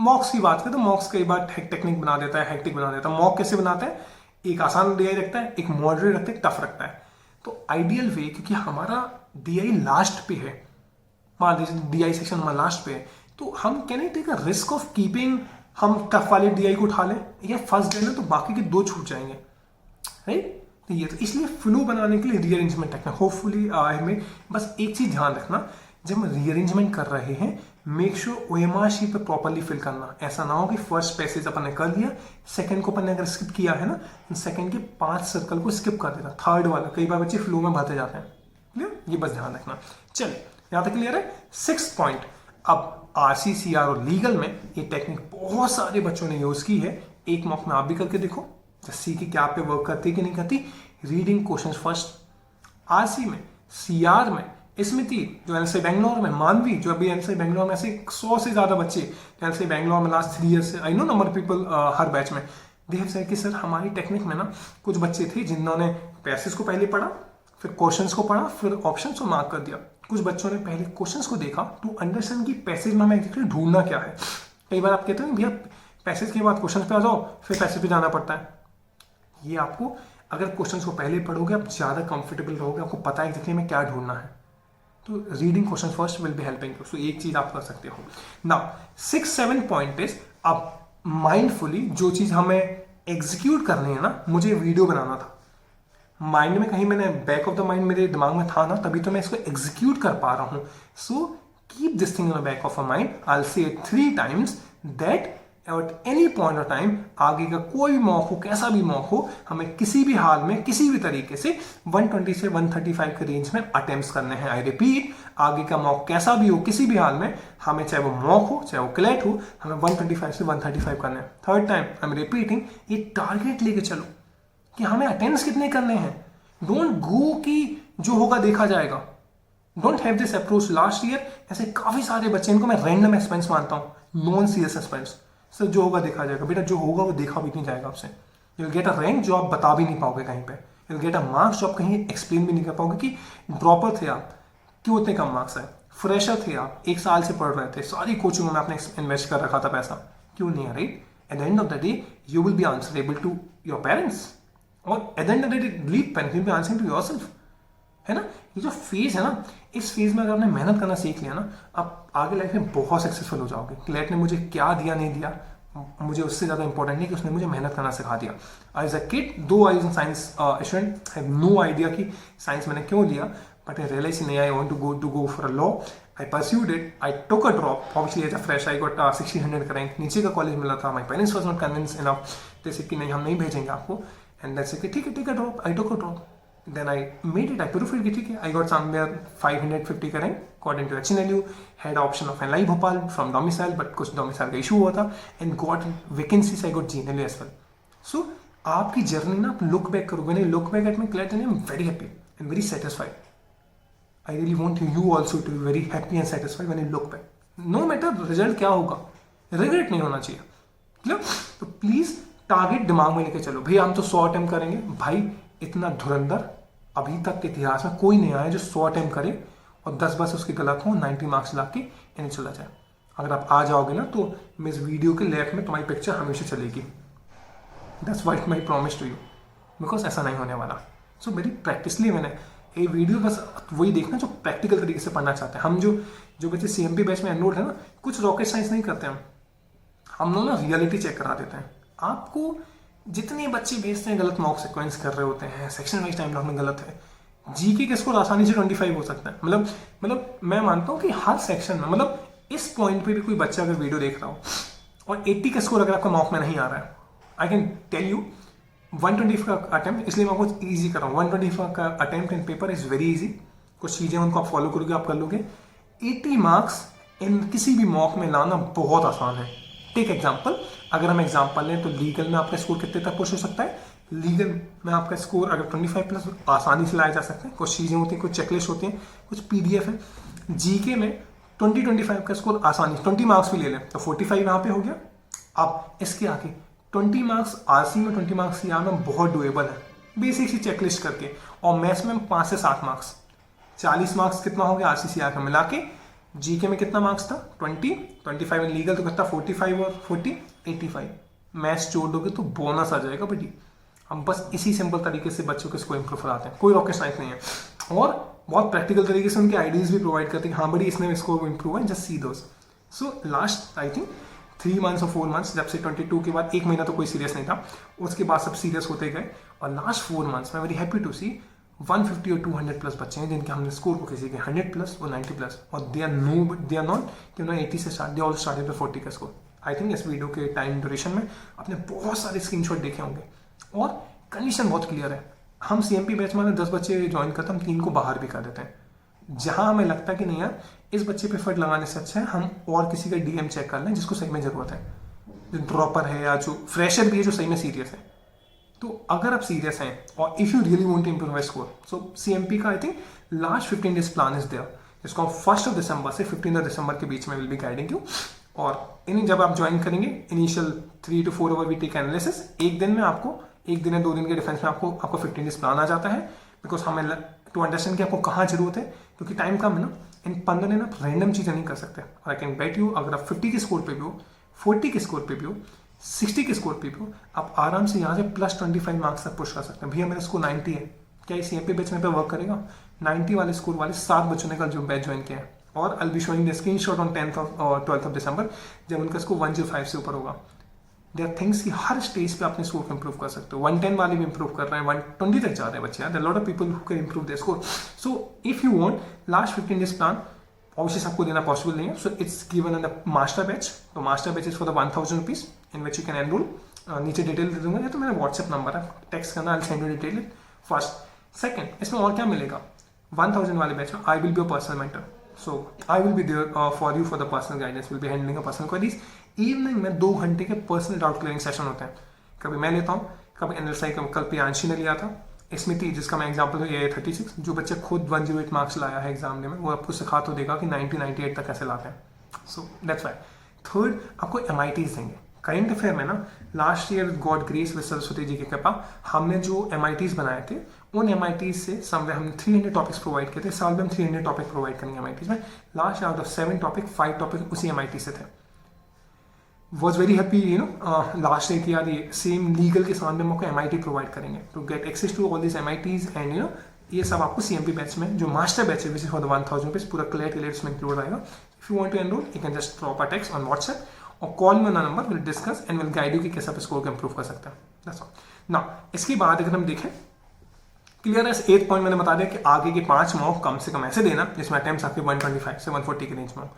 मॉक्स की बात करें तो मॉक्स कई बार टेक्निक बना देता है, हेक्टिक बना देता है। मॉक कैसे बनाता है, एक आसान डीआई रखता है, एक मॉडरेट रखता है, टफ रखता है। तो आइडियल वे, क्योंकि हमारा डीआई लास्ट पे है, मान लीजिए डीआई सेक्शन हमारा लास्ट पे है, तो हम can I take a risk of keeping, हम टफ वाले डीआई को उठा लें या फर्स्ट डे ना तो बाकी के 2 छूट जाएंगे, राइट। तो ये तो इसलिए फ्लो बनाने के लिए रीअरेंजमेंट रखना। होपफुली हमें बस एक चीज ध्यान रखना, जब हम रीअरेंजमेंट कर रहे हैं, मेक श्योर ओएमआर शीट पे प्रॉपरली फिल करना। ऐसा ना हो कि फर्स्ट पैसेज अपन ने कर लिया, सेकंड को अपन ने अगर स्किप किया है ना, सेकंड के 5 सर्कल को स्किप कर देना, थर्ड वाला कई बार बच्चे फ्लो में भरते जाते हैं। क्लियर, ये बस ध्यान रखना। चलिए यहां तक क्लियर है। 6th पॉइंट, अब आरसीसीआर और लीगल में ये टेक्निक बहुत सारे बच्चों ने यूज की है। एक मॉक में आप भी करके देखो, सी की क्या आप पे वर्क करती है कि नहीं करती। रीडिंग क्वेश्चन फर्स्ट, आरसी में, सीआर में, स्मृति जो एनएसआई बेंगलोर में, मानवी जो अभी एनएसआई बेंगलोर में, ऐसे 100 से ज्यादा बच्चे एनएसआई बेंगलोर में लास्ट 3 ईयर्स से, I know number people her batch में, दे हैव सेड कि सर हमारी टेक्निक में ना कुछ बच्चे थे जिन्होंने पैसेज को पहले पढ़ा, फिर क्वेश्चंस को पढ़ा, फिर ऑप्शंस को मार्क कर दिया। कुछ बच्चों ने पहले क्वेश्चंस को देखा टू अंडरस्टैंड कि पैसेज में हमें एक्चुअली ढूंढना क्या है। कई बार आप कहते हैं भैया पैसेज के बाद क्वेश्चन पे आ जाओ, फिर पैसेज पे जाना पड़ता है। ये आपको, अगर क्वेश्चंस को पहले पढ़ोगे आप ज्यादा कंफर्टेबल रहोगे, आपको पता है एग्जैक्टली में क्या ढूंढना है। तो reading question first will be helping you. So एक चीज आप कर सकते हो। नाउ 6-7 पॉइंट इज, अब माइंडफुली जो चीज हमें एग्जीक्यूट करनी है ना, मुझे वीडियो बनाना था, माइंड में कहीं मैंने बैक ऑफ द माइंड मेरे दिमाग में था ना, तभी तो मैं इसको एग्जीक्यूट कर पा रहा हूं। So keep this thing in the back of a mind. I will say it 3 times that at any point of time, आगे का कोई भी मॉक हो, कैसा भी मॉक हो, हमें किसी भी हाल में किसी भी तरीके से 120 से 135 के रेंज में अटेम्प्ट्स करने हैं। आई रिपीट, आगे का मॉक कैसा भी हो, किसी भी हाल में हमें, चाहे वो मॉक हो चाहे वो क्लैट हो, हमें 125 से 135 करने हैं। Third time I am repeating, ये टारगेट लेके चलो कि हमें अटेम्प्ट्स कितने करने हैं। डोंट गो कि जो होगा देखा जाएगा। Don't have this approach. Last year ऐसे काफी सारे बच्चे, इनको मैं रैंडम एक्सपेंस मानता हूं, नॉन सीरियस एक्सपेंस। सर जो होगा देखा जाएगा, बेटा जो होगा वो देखा भी नहीं जाएगा आपसे। यू गेट अ रैंक जो आप बता भी नहीं पाओगे कहीं पे, यू गेट अ मार्क्स जो आप कहीं एक्सप्लेन भी नहीं कर पाओगे कि ड्रॉपर थे आप, क्यों इतने कम मार्क्स है। फ्रेशर थे आप, 1 साल से पढ़ रहे थे, सारी कोचिंग में आपने इन्वेस्ट कर रखा था पैसा, क्यों नहीं है, right. At the end of the day you will be answerable to your parents, और at the end of the day leave parents will be answering to yourself, है ना। ये जो फेज है ना, इस फेज में अगर आपने मेहनत करना सीख लिया ना, आप आगे लाइफ में बहुत सक्सेसफुल हो जाओगे। क्लैट ने मुझे क्या दिया नहीं दिया, मुझे उससे ज्यादा इंपॉर्टेंट नहीं कि उसने मुझे मेहनत करना सिखा दिया। As a kid, though I was science student, have no idea कि साइंस मैंने क्यों लिया, बट आई रियलाइज नहीं, I want to go for a law. I pursued it, I took a drop, obviously as a fresh I got 1600 rank, नीचे का college मिला था। My parents was not convince enough, जैसे कि नहीं हम नहीं भेजेंगे आपको, एंड दैट्स इट, ठीक है take a drop. I took a drop, then I made it, I purified कि ठीक है, I got somewhere 550 का rank according to HNLU, had option of NLI Bhopal from domicile, but कुछ domicile का issue हुआ था, and got vacancies, I got GNLU as well. So आपकी journey ना आप लुक बैक करोगे, when I look back at my CLAT journey, I'm very happy and very satisfied. I really want you also to be very happy and satisfied when you look back. No matter result क्या होगा, regret नहीं होना चाहिए, clear. तो please target दिमाग में लेके चलो, भैया हम तो 100 अटेम्प्ट करेंगे। भाई इतना धुरंधर अभी तक के इतिहास में कोई नहीं आया जो 100 अटेम्प्ट करे और 10 बस उसके गलत हो, 90 मार्क्स ला के यानी चला जाए। अगर आप आ जाओगे ना तो मैं इस वीडियो के लेफ्ट में तुम्हारी पिक्चर हमेशा चलेगी। That's what my promise to you, because ऐसा नहीं होने वाला। सो मेरी प्रैक्टिसली मैंने ये वीडियो बस वही देखना जो प्रैक्टिकल तरीके से पढ़ना चाहते हैं। हम जो बच्चे CMP बैच में एनरोल्ड है ना, कुछ रॉकेट साइंस नहीं करते हम लोग ना रियलिटी चेक करा देते हैं। आपको जितने बच्चे भेजते हैं गलत मॉक सीक्वेंस कर रहे होते हैं, सेक्शन वाइज टाइम लॉक में गलत है, जीके के स्कोर आसानी से 25 हो सकता है। मतलब मैं मानता हूं कि हर सेक्शन में, मतलब इस पॉइंट पे भी कोई बच्चा अगर वीडियो देख रहा हो और 80 का स्कोर अगर आपका मॉक में नहीं आ रहा है, आई कैन टेल यू 125 का अटेम्प्ट, इसलिए मैं आपको ईजी कर रहा हूँ। 125 का attempt in paper is very easy. कुछ चीजें उनको आप फॉलो करोगे, आप कर लोगे। 80 मार्क्स इन किसी भी मॉक में लाना बहुत आसान है। टेक एग्जाम्पल, अगर हम एग्जाम्पल लें तो लीगल में आपका स्कोर कितने तक पुश हो सकता है। लीगल में आपका स्कोर अगर 25+ आसानी से लाया जा सकता है। कुछ चीजें होती हैं, कुछ चेकलिस्ट होती हैं, कुछ PDF है। जीके में 20-25 का स्कोर आसानी, 20 मार्क्स भी ले लें तो 45 यहाँ पे हो गया। अब इसके आगे 20 मार्क्स आरसी में, 20 मार्क्स यहाँ में बहुत डुएबल है, बेसिक सी चेकलिस्ट करके। और मैथ्स में 5 से 7 मार्क्स, 40 मार्क्स कितना हो गया आरसीसीआर का मिला के। जीके में कितना मार्क्स था 20, 25 इन लीगल तो कितना 45 और 40 85। मैथ्स जोड़ दोगे तो बोनस आ जाएगा बेटी। हम बस इसी सिंपल तरीके से बच्चों को इसको इम्प्रूव कराते हैं, कोई रॉकेट साइंस नहीं है, और बहुत प्रैक्टिकल तरीके से उनके आइडियाज भी प्रोवाइड करते हैं। हाँ बड़ी इसने इसको इम्प्रूव है, just see those. So last I think 3 months और 4 मंथ्स, जब से 22 के बाद 1 महीना तो कोई सीरियस नहीं था, उसके बाद सब सीरियस होते गए। और लास्ट 4 मंथ्स में वेरी हैप्पी टू सी 150 और 200 प्लस बच्चे हैं जिनके हमने स्कोर को किसी के 100 प्लस और 90 प्लस, और दे आर नॉट कि उन्होंने 80 से start, they all started with 40 का स्कोर। आई थिंक इस वीडियो के टाइम ड्यूरेशन में आपने बहुत सारे स्क्रीनशॉट देखे होंगे, और कंडीशन बहुत क्लियर है। हम सीएमपी बैच में 10 बच्चे ज्वाइन करते हैं, हम 3 को बाहर भी कर देते हैं। जहां हमें लगता है कि नहीं यार इस बच्चे पे एफर्ट लगाने से अच्छा है हम और किसी का डीएम चेक कर लें जिसको सही में जरूरत है, जो ड्रॉपर है या जो फ्रेशर भी है जो सही में सीरियस है। तो अगर आप सीरियस हैं और if you really want to improve your score, so CMP का I think last 15 days plan is there, जिसको हम 1 दिसंबर से 15 दिसंबर के बीच में विल बी गाइडिंग यू। और इन जब आप ज्वाइन करेंगे initial 3 to 4 hour we take analysis, एक दिन में आपको, 1 दिन या 2 दिन के डिफरेंस में आपको 15 डेज प्लान आ जाता है, बिकॉज हमें टू अंडरस्टैंड कि आपको कहाँ जरूरत है, क्योंकि टाइम कम है ना। इन 15 दिन आप रैंडम चीजें नहीं कर सकते। और आई कैन बेट यू अगर आप 50 के स्कोर पे भी हो, 40 के स्कोर पे भी हो, 60 के स्कोर पे भी हो, आप आराम से यहाँ से +25 मार्क्स तक पुश कर सकते हैं। भैया मेरा स्कोर 90 है, क्या इस सीएमपी बैच में पे वर्क करेगा? 90 वाले स्कोर वाले 7 बच्चों ने कल जो बैच ज्वाइन किया है, और आई will be showing the screenshot on 10th और 12th ऑफ दिसंबर जब उनका स्कोर 105 से ऊपर होगा। देयर आर थिंग्स कि हर स्टेज पे अपने स्कोर को इंप्रूव कर सकते हो। 110 वाले भी इंप्रूव कर रहे हैं, 120 तक जा रहे हैं बच्चे। There are lot of people who can improve their score. So if you want last 15 days plan obviously आपको देना पॉसिबल नहीं है, so it's given in the master batch. तो master batch is for the 1000 rupees in which you can enroll. नीचे detail दे दूंगा, या तो मेरा व्हाट्सएप नंबर है, टेक्स्ट करना, I will send you detail first. Second, इसमें और क्या मिलेगा? 1000 वाले बैच में आई will be a personal mentor, so I will be there for you for the personal guidance, will be handling a personal queries। Evening में 2 घंटे के personal doubt clearing session होते हैं, कभी मैं लेता हूँ, कभी एनएलएसआई, कल प्रियांशी ने लिया था, स्मृति जिसका मैं एग्जांपल हूँ ये 36, जो बच्चे खुद 108 मार्क्स लाया है एग्जाम में, वो आपको सिखा तो देगा कि 90-98 तक कैसे लाते हैं। So that's why. थर्ड, आपको MITs देंगे। करंट अफेयर में ना last year God grace with Saraswati ji की कृपा हमने जो MITs बनाए थे, उन MITs से समवेयर हमने 300 टॉपिक्स प्रोवाइड किए थे। साल में हम 300 टॉपिक प्रोवाइड करेंगे MITs में। Last out of 7 topic 5 topic उसी MIT से थे। Was very happy last year की यार ये सेम लीगल के साथ में हम आपको MIT प्रोवाइड करेंगे to get access to all this MITs and ये सब आपको CMP बैच में जो मास्टर बैच है which is for the 1000 rupees पूरा क्लियर इसमें इंक्लूड आएगा। If you want to enrol you can just drop a text on WhatsApp और कॉल में number, will discuss and will guide you कि कैसे आप स्कोर को इंप्रूव कर सकते हैं। That's all. नाउ इसके बाद अगर हम देखें क्लियर है, 8th पॉइंट मैंने बता दिया कि आगे के 5 मॉक कम से कम ऐसे देना जिसमें अटेम्प्ट्स आपके 125 से 140 के रेंज में हो।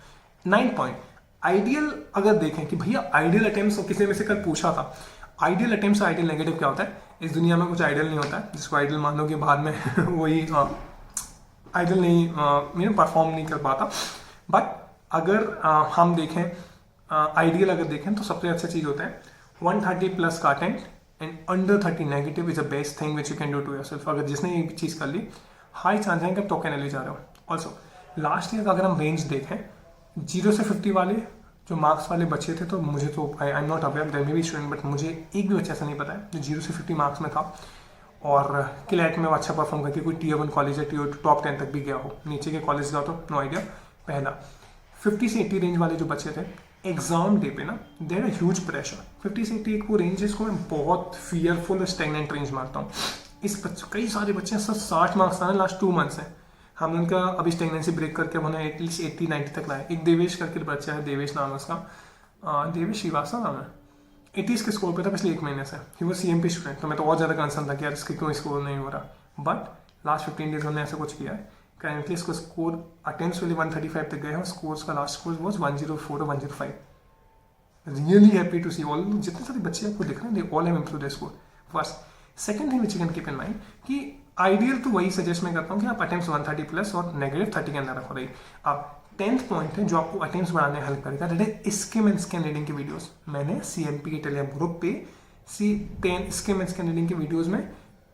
9th पॉइंट, आइडियल अगर देखें कि भैया आइडियल अटेम्प्ट्स, किसी में से कल पूछा था आइडियल अटेम्प्ट्स और आइडियल नेगेटिव क्या होता है। इस दुनिया में कुछ आइडियल नहीं होता है, जिसको आइडियल मानोगे बाद में वही आइडियल नहीं परफॉर्म नहीं कर पाता। बट अगर हम देखें आइडियल अगर देखें तो सबसे अच्छा चीज होता है 130 प्लस का attempt and under 30 negative is a best thing which you can do to yourself. अगर जिसने ये चीज कर ली, हाई चांस है कि आप टॉप एनएलए जा रहे हो। ऑल्सो लास्ट ईयर का अगर हम रेंज देखें 0 से 50 वाले जो मार्क्स वाले बच्चे थे, तो मुझे तो I am not aware there may be student, but मुझे एक भी बच्चा ऐसा नहीं पता है जो 0 से 50 मार्क्स में था और क्लैट में वो अच्छा परफॉर्म करके कोई Tier 1 कॉलेज या Tier 2 टॉप 10 तक भी गया हो। नीचे के कॉलेज गया तो नो आइडिया। पहला 50 से 80 रेंज वाले जो बच्चे थे एग्जाम डे पे ना देयर अ ह्यूज प्रेशर। 50 से 80 एक वो रेंज है, इसको मैं बहुत फियरफुल स्टैग्नेंट रेंज मानता हूँ। इस बच्चे कई सारे बच्चे 60 मार्क्स आए लास्ट 2 मंथ्स हैं। हमने उनका अभी स्टेगनेंसी ब्रेक करके उन्हें एटलीस्ट 80-90 तक लाए। एक देवेश करके बच्चा है, देवेश नाम है उसका, देवेश श्रीवास्तव नाम है, 80s के स्कोर पे था पिछले 1 महीने से। ही वो CMP स्टूडेंट, तो मैं तो और ज़्यादा कंसर्न था कि यार इसके क्यों स्कोर नहीं हो रहा। बट लास्ट 15 डेज उन्होंने ऐसा कुछ किया है। करेंटली इसको स्कोर अटेम्प्ट्स वाले 135 तक गए हैं, स्कोर्स का लास्ट स्कोर वॉज 104 और 105। Really happy to see all जितने सारे बच्चे आपको दिख रहे हैं, they all have improved their score. First second thing which you can keep in mind कि आइडियल तो वही सजेस्ट मैं करता हूँ कि आप अटेम्प्ट्स 130 प्लस और नेगेटिव 30 के अंदर रखो रही। आप 10th पॉइंट है जो आपको अटेम्प्ट्स बढ़ाने हेल्प करेगा, that is scheme and scan reading की वीडियोस। मैंने CMP के टेलीग्राम ग्रुप पे 10 स्किम एंड स्कैन रीडिंग की वीडियोस में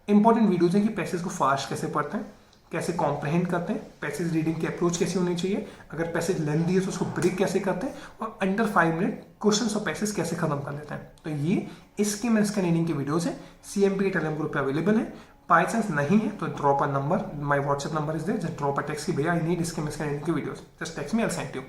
इंपॉर्टेंट वीडियोस हैं कि पैसेज को फास्ट कैसे पढ़ते हैं, कैसे कॉम्प्रहेंड करते हैं, पैसेज रीडिंग की अप्रोच कैसी होनी चाहिए, अगर पैसेज लेंथी है तो उसको ब्रेक कैसे करते हैं, और अंडर 5 मिनट क्वेश्चन और पैसेज कैसे खत्म कर लेते हैं। तो ये स्किम एंड स्कैन रीडिंग की वीडियोस है, CMP के टेलीग्राम ग्रुप पे अवेलेबल है। बाई चांस नहीं है तो drop a number, my WhatsApp number is there, just drop a text कि भैया आई नीड इसके मिस करने की videos, just text me, I send you.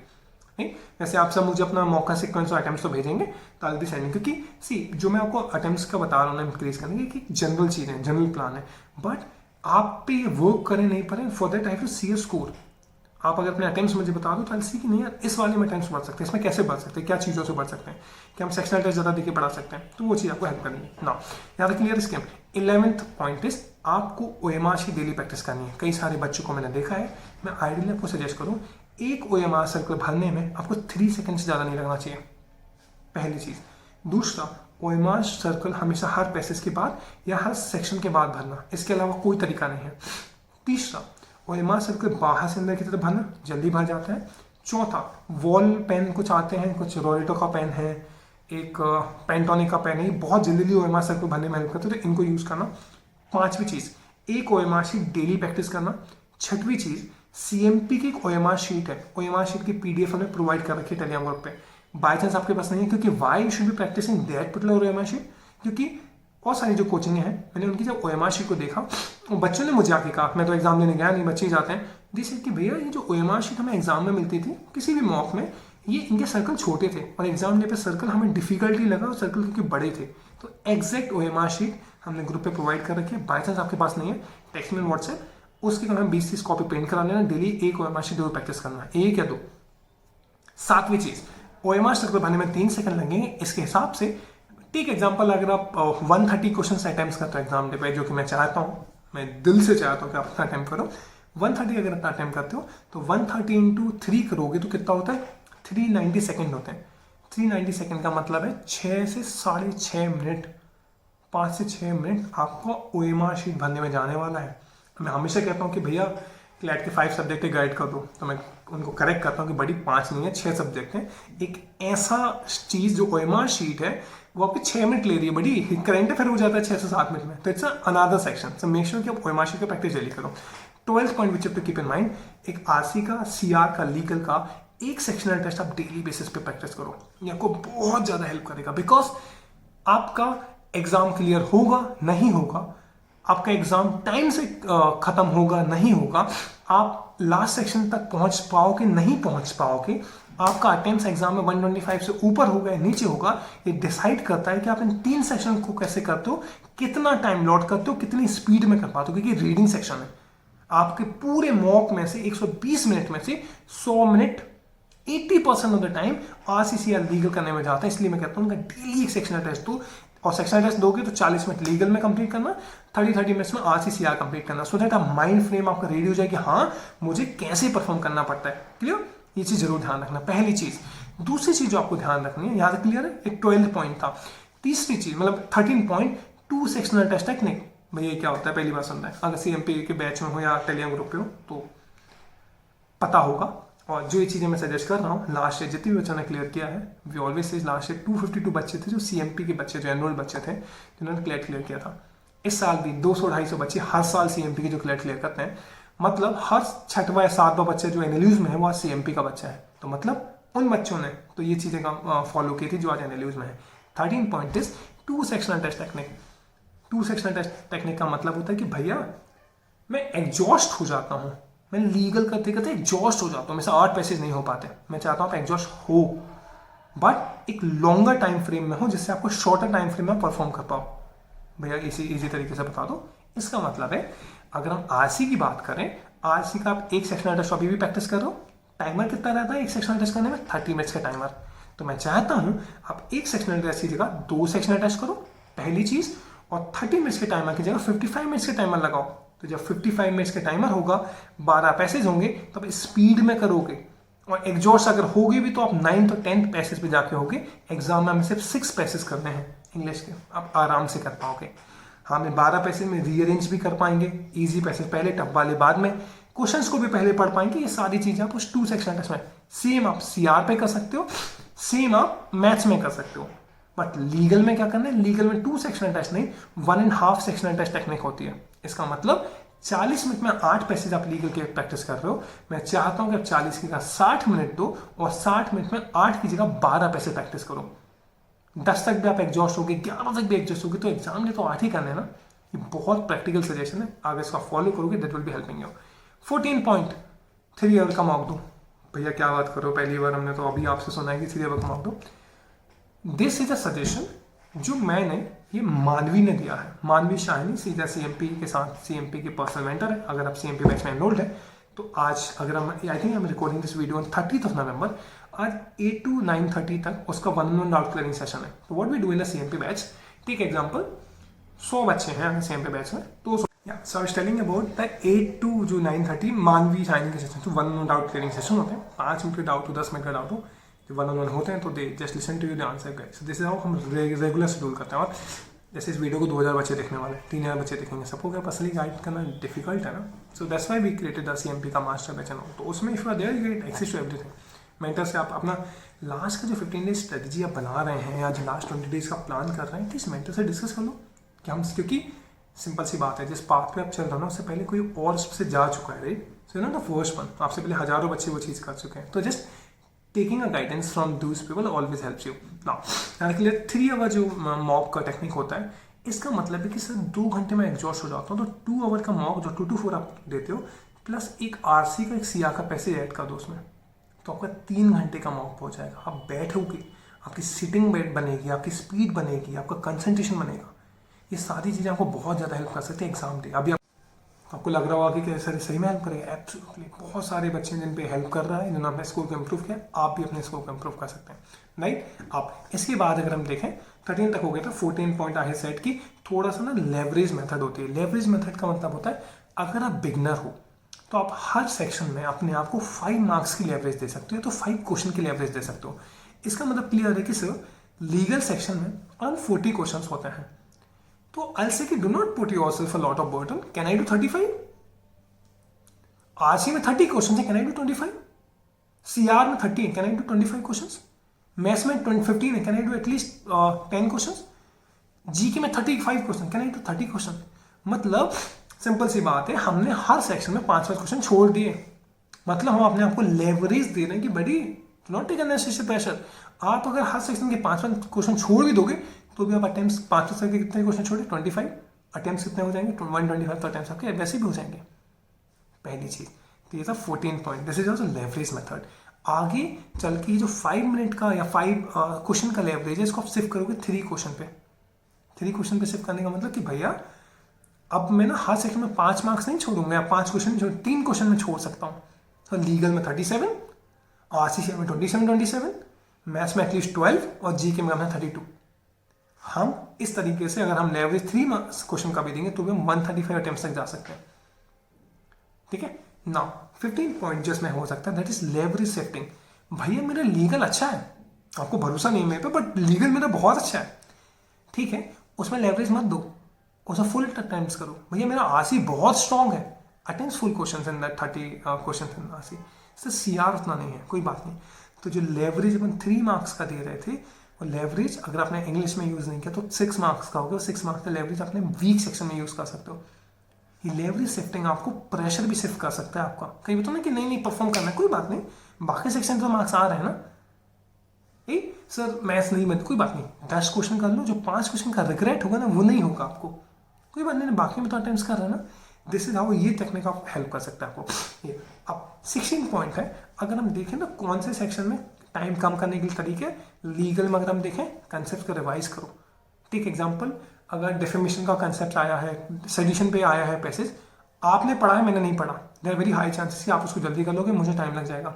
नहीं, वैसे आप सब मुझे अपना मौका सीक्वेंस और अटेम्प्ट्स तो भेजेंगे तो आई बी सेंडिंग, क्योंकि सी जो मैं आपको अटेम्प्ट्स का बता रहा हूँ ना इंक्रीज करने की, जनरल चीज़ है, जनरल प्लान है, बट आप पे वर्क करें नहीं करें, for that I have to see a score. आप अगर अपने अटेम्प्ट्स मुझे बता दो तो आई सी कि नहीं यार इस वाले में अटेम्प्ट्स बढ़ सकते हैं, इसमें कैसे बढ़ सकते हैं, क्या चीज़ों से बढ़ सकते हैं, क्या हम सेक्शनल टेस्ट ज़्यादा देके बढ़ा सकते हैं, तो वो चीज़ आपको हेल्प करनी है ना। याद clear scheme. 11th point is आपको OMR की डेली प्रैक्टिस करनी है। कई सारे बच्चों को मैंने देखा है, मैं आइडियली आपको सजेस्ट करूँ एक OMR सर्कल भरने में आपको 3 सेकंड से ज़्यादा नहीं लगना चाहिए, पहली चीज़। दूसरा, OMR सर्कल हमेशा हर पैसेज के बाद या हर सेक्शन के बाद भरना, इसके अलावा कोई तरीका नहीं है। तीसरा, OMR सर्कल बाहर से अंदर की तरफ भरना, जल्दी भर जाता है। चौथा, वॉल पेन कुछ आते हैं, कुछ रोलेटो का पेन है, एक पेंटोनिक का पेन है, ये बहुत जल्दी OMR सर्कल भरने में हेल्प करते हैं, तो इनको यूज़ करना। पांचवी चीज़, एक OMR शीट डेली प्रैक्टिस करना। छठवीं चीज़, CMP की एक OMR शीट है, OMR शीट की PDF हमें प्रोवाइड कर रखी है टेलीग्राम ग्रुप पे। बाई चांस आपके पास नहीं है, क्योंकि why you should be practising that particular OMR sheet, क्योंकि बहुत सारी जो कोचिंग हैं मैंने उनकी जब OMR शीट को देखा, वो बच्चों ने मुझे आके कहा, मैं तो एग्जाम देने गया नहीं, बच्चे ही जाते हैं, जैसे कि भैया ये जो OMR शीट हमें एग्जाम में मिलती थी किसी भी मॉक में, ये इनके सर्कल छोटे थे और एग्जाम डे पे सर्कल हमें डिफिकल्टी लगा और सर्कल क्योंकि बड़े थे, तो एग्जैक्ट OMR शीट हमने ग्रुप पे प्रोवाइड कर रखी है। बाई चांस आपके पास नहीं है, टेक्स्ट में व्हाट्सएप, उसके कारण 20-30 कॉपी प्रिंट करा लेना, डेली एक OMR शीट जरूर प्रैक्टिस करना, एक या दो। सातवीं चीज, OMR सर्कल भरने में 3 सेकंड लगेंगे, इसके हिसाब से ठीक एग्जाम्पल अगर आप 130 क्वेश्चन अटेम्प्ट करते हो एग्जाम डे पे, जो कि मैं चाहता हूँ, मैं दिल से चाहता हूँ कि आप अपना अटेम्प्ट करो, 130 अगर अपना अटेम्प्ट करते हो तो 130 इंटू 3 करोगे तो कितना होता है, 390 सेकेंड होते हैं। 390 सेकेंड का मतलब है 6 से 6.5 मिनट, 5 से 6 मिनट आपको OMR शीट भरने में जाने वाला है। मैं हमेशा कहता हूँ कि भैया क्लैट के 5 सब्जेक्ट गाइड कर दो, तो मैं उनको करेक्ट करता हूँ कि बड़ी 5 नहीं है, 6 सब्जेक्ट हैं। एक ऐसा चीज़ जो OMR शीट है वो आपके 6 मिनट ले रही है, बड़ी करंट अफेयर हो जाता है 6 से 7 मिनट में, तो it's another section, so make sure कि आप OMR शीट का प्रैक्टिस डेली करो। 12th point which to keep in mind, एक RC का, CR का, लीगल का एक सेक्शनल टेस्ट आप डेली बेसिस पे प्रैक्टिस करो, ये आपको बहुत ज़्यादा हेल्प करेगा, बिकॉज आपका एग्जाम क्लियर होगा नहीं होगा, आपका एग्जाम टाइम से खत्म होगा नहीं होगा, आप लास्ट सेक्शन तक पहुंच पाओगे नहीं पहुंच पाओगे, आपका अटेम्प्ट एग्जाम में 125 से ऊपर होगा या नीचे होगा, ये डिसाइड करता है कि आप इन 3 सेक्शन को कैसे करते हो, कितना टाइम लॉट करते हो, कितनी स्पीड में कर पाते हो, क्योंकि रीडिंग सेक्शन है। आपके पूरे मॉक में से 120 मिनट में से 100 minute 80% of the time RCCR legal करने में जाता है, इसलिए मैं कहता हूँ डेली एक सेक्शनल टेस्ट दो, और सेक्शनल टेस्ट दोगे तो 40 मिनट लीगल में कंप्लीट करना, 30 मिनट्स में RCCR कंप्लीट करना, सो दैट आप माइंड फ्रेम आपका रेडी हो जाए कि हाँ मुझे कैसे परफॉर्म करना पड़ता है। क्लियर, ये चीज जरूर ध्यान रखना, पहली चीज। दूसरी चीज जो आपको ध्यान रखनी है, यहाँ तक क्लियर है, एक 12th पॉइंट था। तीसरी चीज मतलब 13 पॉइंट, 2 सेक्शनल टेस्ट टेक्निक। भैया क्या होता है, पहली बार सुन रहे हैं, अगर CMP के बैच में हो या टेलीग्राम ग्रुप पे हो तो पता होगा, और जो ये चीज़ें मैं सजेस्ट कर रहा हूँ, लास्ट ईयर जितने भी बच्चों ने क्लियर किया है, we always says last year 252 बच्चे थे जो CMP के बच्चे, जो एनरोल्ड बच्चे थे जिन्होंने क्लियर किया था। इस साल भी 200-250 बच्चे हर साल CMP के जो क्लियर करते हैं, मतलब हर 6वां या 7वां बच्चा जो एनएलयूज में है वो आज CMP का बच्चा है, तो मतलब उन बच्चों ने तो ये चीज़ें फॉलो की थी जो आज एनएलयूज में है। 13 point is 2 sectional test technique. 2 sectional test technique का मतलब होता है कि भैया मैं एग्जॉस्ट हो जाता हूँ, मैं लीगल करते करते एग्जॉस्ट हो जाता हूँ, मेरे से 8 पैसेज नहीं हो पाते, मैं चाहता हूँ आप एग्जॉस्ट हो, बट एक लॉन्गर टाइम फ्रेम में हो, जिससे आपको शॉर्टर टाइम फ्रेम में परफॉर्म कर पाओ। भैया इसी तरीके से बता दो। इसका मतलब है अगर हम RC की बात करें, RC का आप एक सेक्शनल टेस्ट अभी भी प्रैक्टिस कर रहे हो, टाइमर कितना रहता है एक सेक्शनल टेस्ट करने में, 30 मिनट्स का टाइमर। तो मैं चाहता हूँ आप एक सेक्शनल टेस्ट की जगह 2 सेक्शनल टेस्ट करो, पहली चीज, और 30 मिनट्स के टाइमर की जगह 55 मिनट्स के टाइमर लगाओ। तो जब 55 मिनट्स का टाइमर होगा, 12 पैसेज होंगे, तो आप स्पीड में करोगे, और एग्जॉस्ट अगर होगी भी तो आप 9th और 10th पैसेज पे जाके होगे। एग्जाम में हमें सिर्फ 6 पैसेज करने हैं इंग्लिश के, आप आराम से कर पाओगे। हाँ, मैं 12 पैसेज में रीअरेंज भी कर पाएंगे, इजी पैसेज पहले, टफ वाले बाद में, क्वेश्चंस को भी पहले पढ़ पाएंगे। ये सारी चीजें आप उस 2 सेक्शन टेस्ट में सेम आप CR पे कर सकते हो, सेम आप मैथ्स में कर सकते हो, बट लीगल में क्या करना है, लीगल में 2 सेक्शनल टेस्ट नहीं, 1.5 सेक्शनल टेस्ट टेक्निक होती है। इसका मतलब 40 मिनट में 8 पैसेज आप लीगल के प्रैक्टिस कर रहे हो, मैं चाहता हूं कि आप 40 की जगह 60 मिनट दो, और 60 मिनट में 8 की जगह 12 पैसेज प्रैक्टिस करो। 10 तक भी आप एग्जॉस्ट होगे, 11 तक भी एग्जॉस्ट होगे, तो एग्जाम ने तो 8 ही करने ना, ये बहुत प्रैक्टिकल सजेशन है, अगर इसका फॉलो करोगे that will be helping you. 14.3 hour का मॉक दो। भैया क्या बात करो, पहली बार हमने तो अभी आपसे सुना है कि 3 आवर का मॉक दो। दिस इज अ सजेशन जो मैंने, ये मानवी ने दिया है, मानवी शाहनी सीधा CMP के साथ, CMP के पर्सनल मेंटर है। अगर आप CMP बैच में एनरोल्ड है तो आज अगर हम, I think I am recording this video on 30th of November, आज 8 to 9:30 तक उसका 1-on-1 डाउट क्लियरिंग सेशन है। तो what we do in the CMP batch, take example 100 बच्चे हैं अगर CMP बैच में, तो so I was telling about the 8 to 9:30 मानवी शाइनिंग के सेशन, तो 1-on-1 डाउट क्लियरिंग सेशन होते हैं। 5 मिनट का डाउट हो, 10 मिनट का डाउट हो, जो 1-on-1 होते हैं तो they just listen to you the answer guys. This is how हम रेगुलर शेड्यूल करते हैं। और जैसे इस वीडियो को 2000 बच्चे देखने वाले, 3000 बच्चे देखेंगे, सबको क्या पर्सनली गाइड करना डिफिकल्ट है ना। So that's why we created the CMP का मास्टर बैच। तो उसमें if you are there you get access to everything. Mentor से आप अपना लास्ट का जो 15 डेज स्ट्रेटजी आप बना रहे हैं या जो लास्ट 20 डेज का प्लान कर रहे हैं, प्लीज मेंटर से डिस्कस कर लो कि हम, क्योंकि सिंपल सी बात है, जिस पाथ पे आप चल रहे हो ना उससे पहले कोई और उससे जा चुका है, right. So you know the first one, आपसे पहले हजारों बच्चे वो चीज़ कर चुके हैं। तो just taking a guidance from those people always helps you. Now clear 3 hour जो मॉक का टेक्निक होता है, इसका मतलब है कि सर 2 घंटे में एग्जॉस्ट हो जाता हूँ, तो 2 आवर का मॉक जो 2 to 4 आप देते हो प्लस एक RC का, एक CR का पैसे ऐड कर दो उसमें, तो आपका 3 घंटे का मॉक हो जाएगा। आप बैठोगे, आपकी सिटिंग बनेगी, आपकी स्पीड बनेगी, आपका कंसंट्रेशन बनेगा। ये सारी चीज़ें आपको बहुत ज़्यादा हेल्प कर सकती है एग्जाम डे। अभी आपको लग रहा होगा कि सर सही में हेल्प करेगा, एब्सोल्युटली। बहुत सारे बच्चे जिन पे हेल्प कर रहा है, जिन्होंने अपने स्कोर को इम्प्रूव किया, आप भी अपने स्कोर को इम्प्रूव कर सकते हैं, राइट। आप इसके बाद अगर हम देखें 13 तक हो गया था, 14 पॉइंट आहे सेट की थोड़ा सा ना लेवरेज मेथड होती है। लेवरेज मेथड का मतलब होता है अगर आप बिगनर हो तो आप हर सेक्शन में अपने आप को 5 मार्क्स की लेवरेज दे सकते हो, तो 5 क्वेश्चन की लेवरेज दे सकते हो। इसका मतलब क्लियर है कि सर लीगल सेक्शन में अराउंड 40 क्वेश्चन होते हैं, तो I'll say कि do not put yourself a lot of burden. Can I do 35? RC में 30 क्वेश्चन है, can I do 25? CR में 30 है, can I do 25 question? Maths में 15 है, can I do at least 10 question? GK में 35 question, can I do 30 question? मतलब simple सी बात है, हमने हर सेक्शन में 5-5 क्वेश्चन छोड़ दिए। मतलब हम अपने आप को लेवरेज दे रहे हैं कि बड़ी नॉट टेक अननेसेसरी प्रेशर। आप अगर हर सेक्शन के 5-5 क्वेश्चन छोड़ भी दोगे तो भी आप अटेम्प्ट 5 के कितने क्वेश्चन छोड़े, 25 अटेम्प्ट कितने हो जाएंगे, 125 तो अटेम्प्ट आपके वैसे भी हो जाएंगे। पहली चीज तो ये था 14 point, this is also leverage method. आगे चल के जो 5 मिनट का या 5 क्वेश्चन का लेवरेज है, इसको आप शिफ्ट करोगे 3 क्वेश्चन पे। 3 क्वेश्चन पे शिफ्ट करने का मतलब कि भैया अब मैं ना हर सेक्शन में 5 मार्क्स नहीं छोड़ूंगा, 5 क्वेश्चन 3 क्वेश्चन में छोड़ सकता हूँ। तो लीगल में 37, RCC में 27, मैथ्स में एटलीस्ट 12 और GK में 32। हम इस तरीके से अगर हम लेवरेज 3 मार्क्स क्वेश्चन का भी देंगे तो भी हम 135 अटेम्प्ट तक जा सकते हैं, ठीक है। नाउ 15 पॉइंट जिसमें हो सकता है दैट इज लेवरेज शिफ्टिंग। भैया मेरा लीगल अच्छा है, आपको भरोसा नहीं मेरे पे, बट लीगल मेरा बहुत अच्छा है, ठीक है, उसमें लेवरेज मत दो, उसमें फुल अटेम्प्ट करो। भैया मेरा RC बहुत स्ट्रॉन्ग है, attempt full question in that 30 question in RC। Sir CR उतना नहीं है, कोई बात नहीं। तो जो लेवरेज अपन 3 मार्क्स का दे रहे थे, और लेवरेज अगर आपने इंग्लिश में यूज नहीं किया तो 6 मार्क्स का होगा, 6 मार्क्स का लेवरेज आपने वीक सेक्शन में यूज कर सकते हो। ये लेवरेज शिफ्टिंग आपको प्रेशर भी शिफ्ट कर सकता है आपका। कहीं बताओ ना कि नहीं परफॉर्म करना है, कोई बात नहीं, बाकी सेक्शन तो मार्क्स आ रहे हैं ना, सर मैथ्स नहीं बन, कोई बात नहीं, 10 क्वेश्चन कर लो, जो 5 क्वेश्चन का रिग्रेट होगा ना वो नहीं होगा आपको, कोई बात नहीं, बाकी में तो अटेम्प्ट कर रहे हैं ना। दिस इज हाउ ये टेक्निक आप हेल्प कर सकता है आपको। ये अब 16 पॉइंट है, अगर हम देखें ना कौन से सेक्शन में टाइम कम करने के लिए तरीके। लीगल में अगर हम देखें कंसेप्ट को रिवाइज करो। टेक एग्जांपल, अगर डेफिनेशन का कंसेप्ट आया है, सॉल्यूशन पे आया है पैसेज, आपने पढ़ा है मैंने नहीं पढ़ा, देयर वेरी हाई चांसेस कि आप उसको जल्दी कर लोगे, मुझे टाइम लग जाएगा।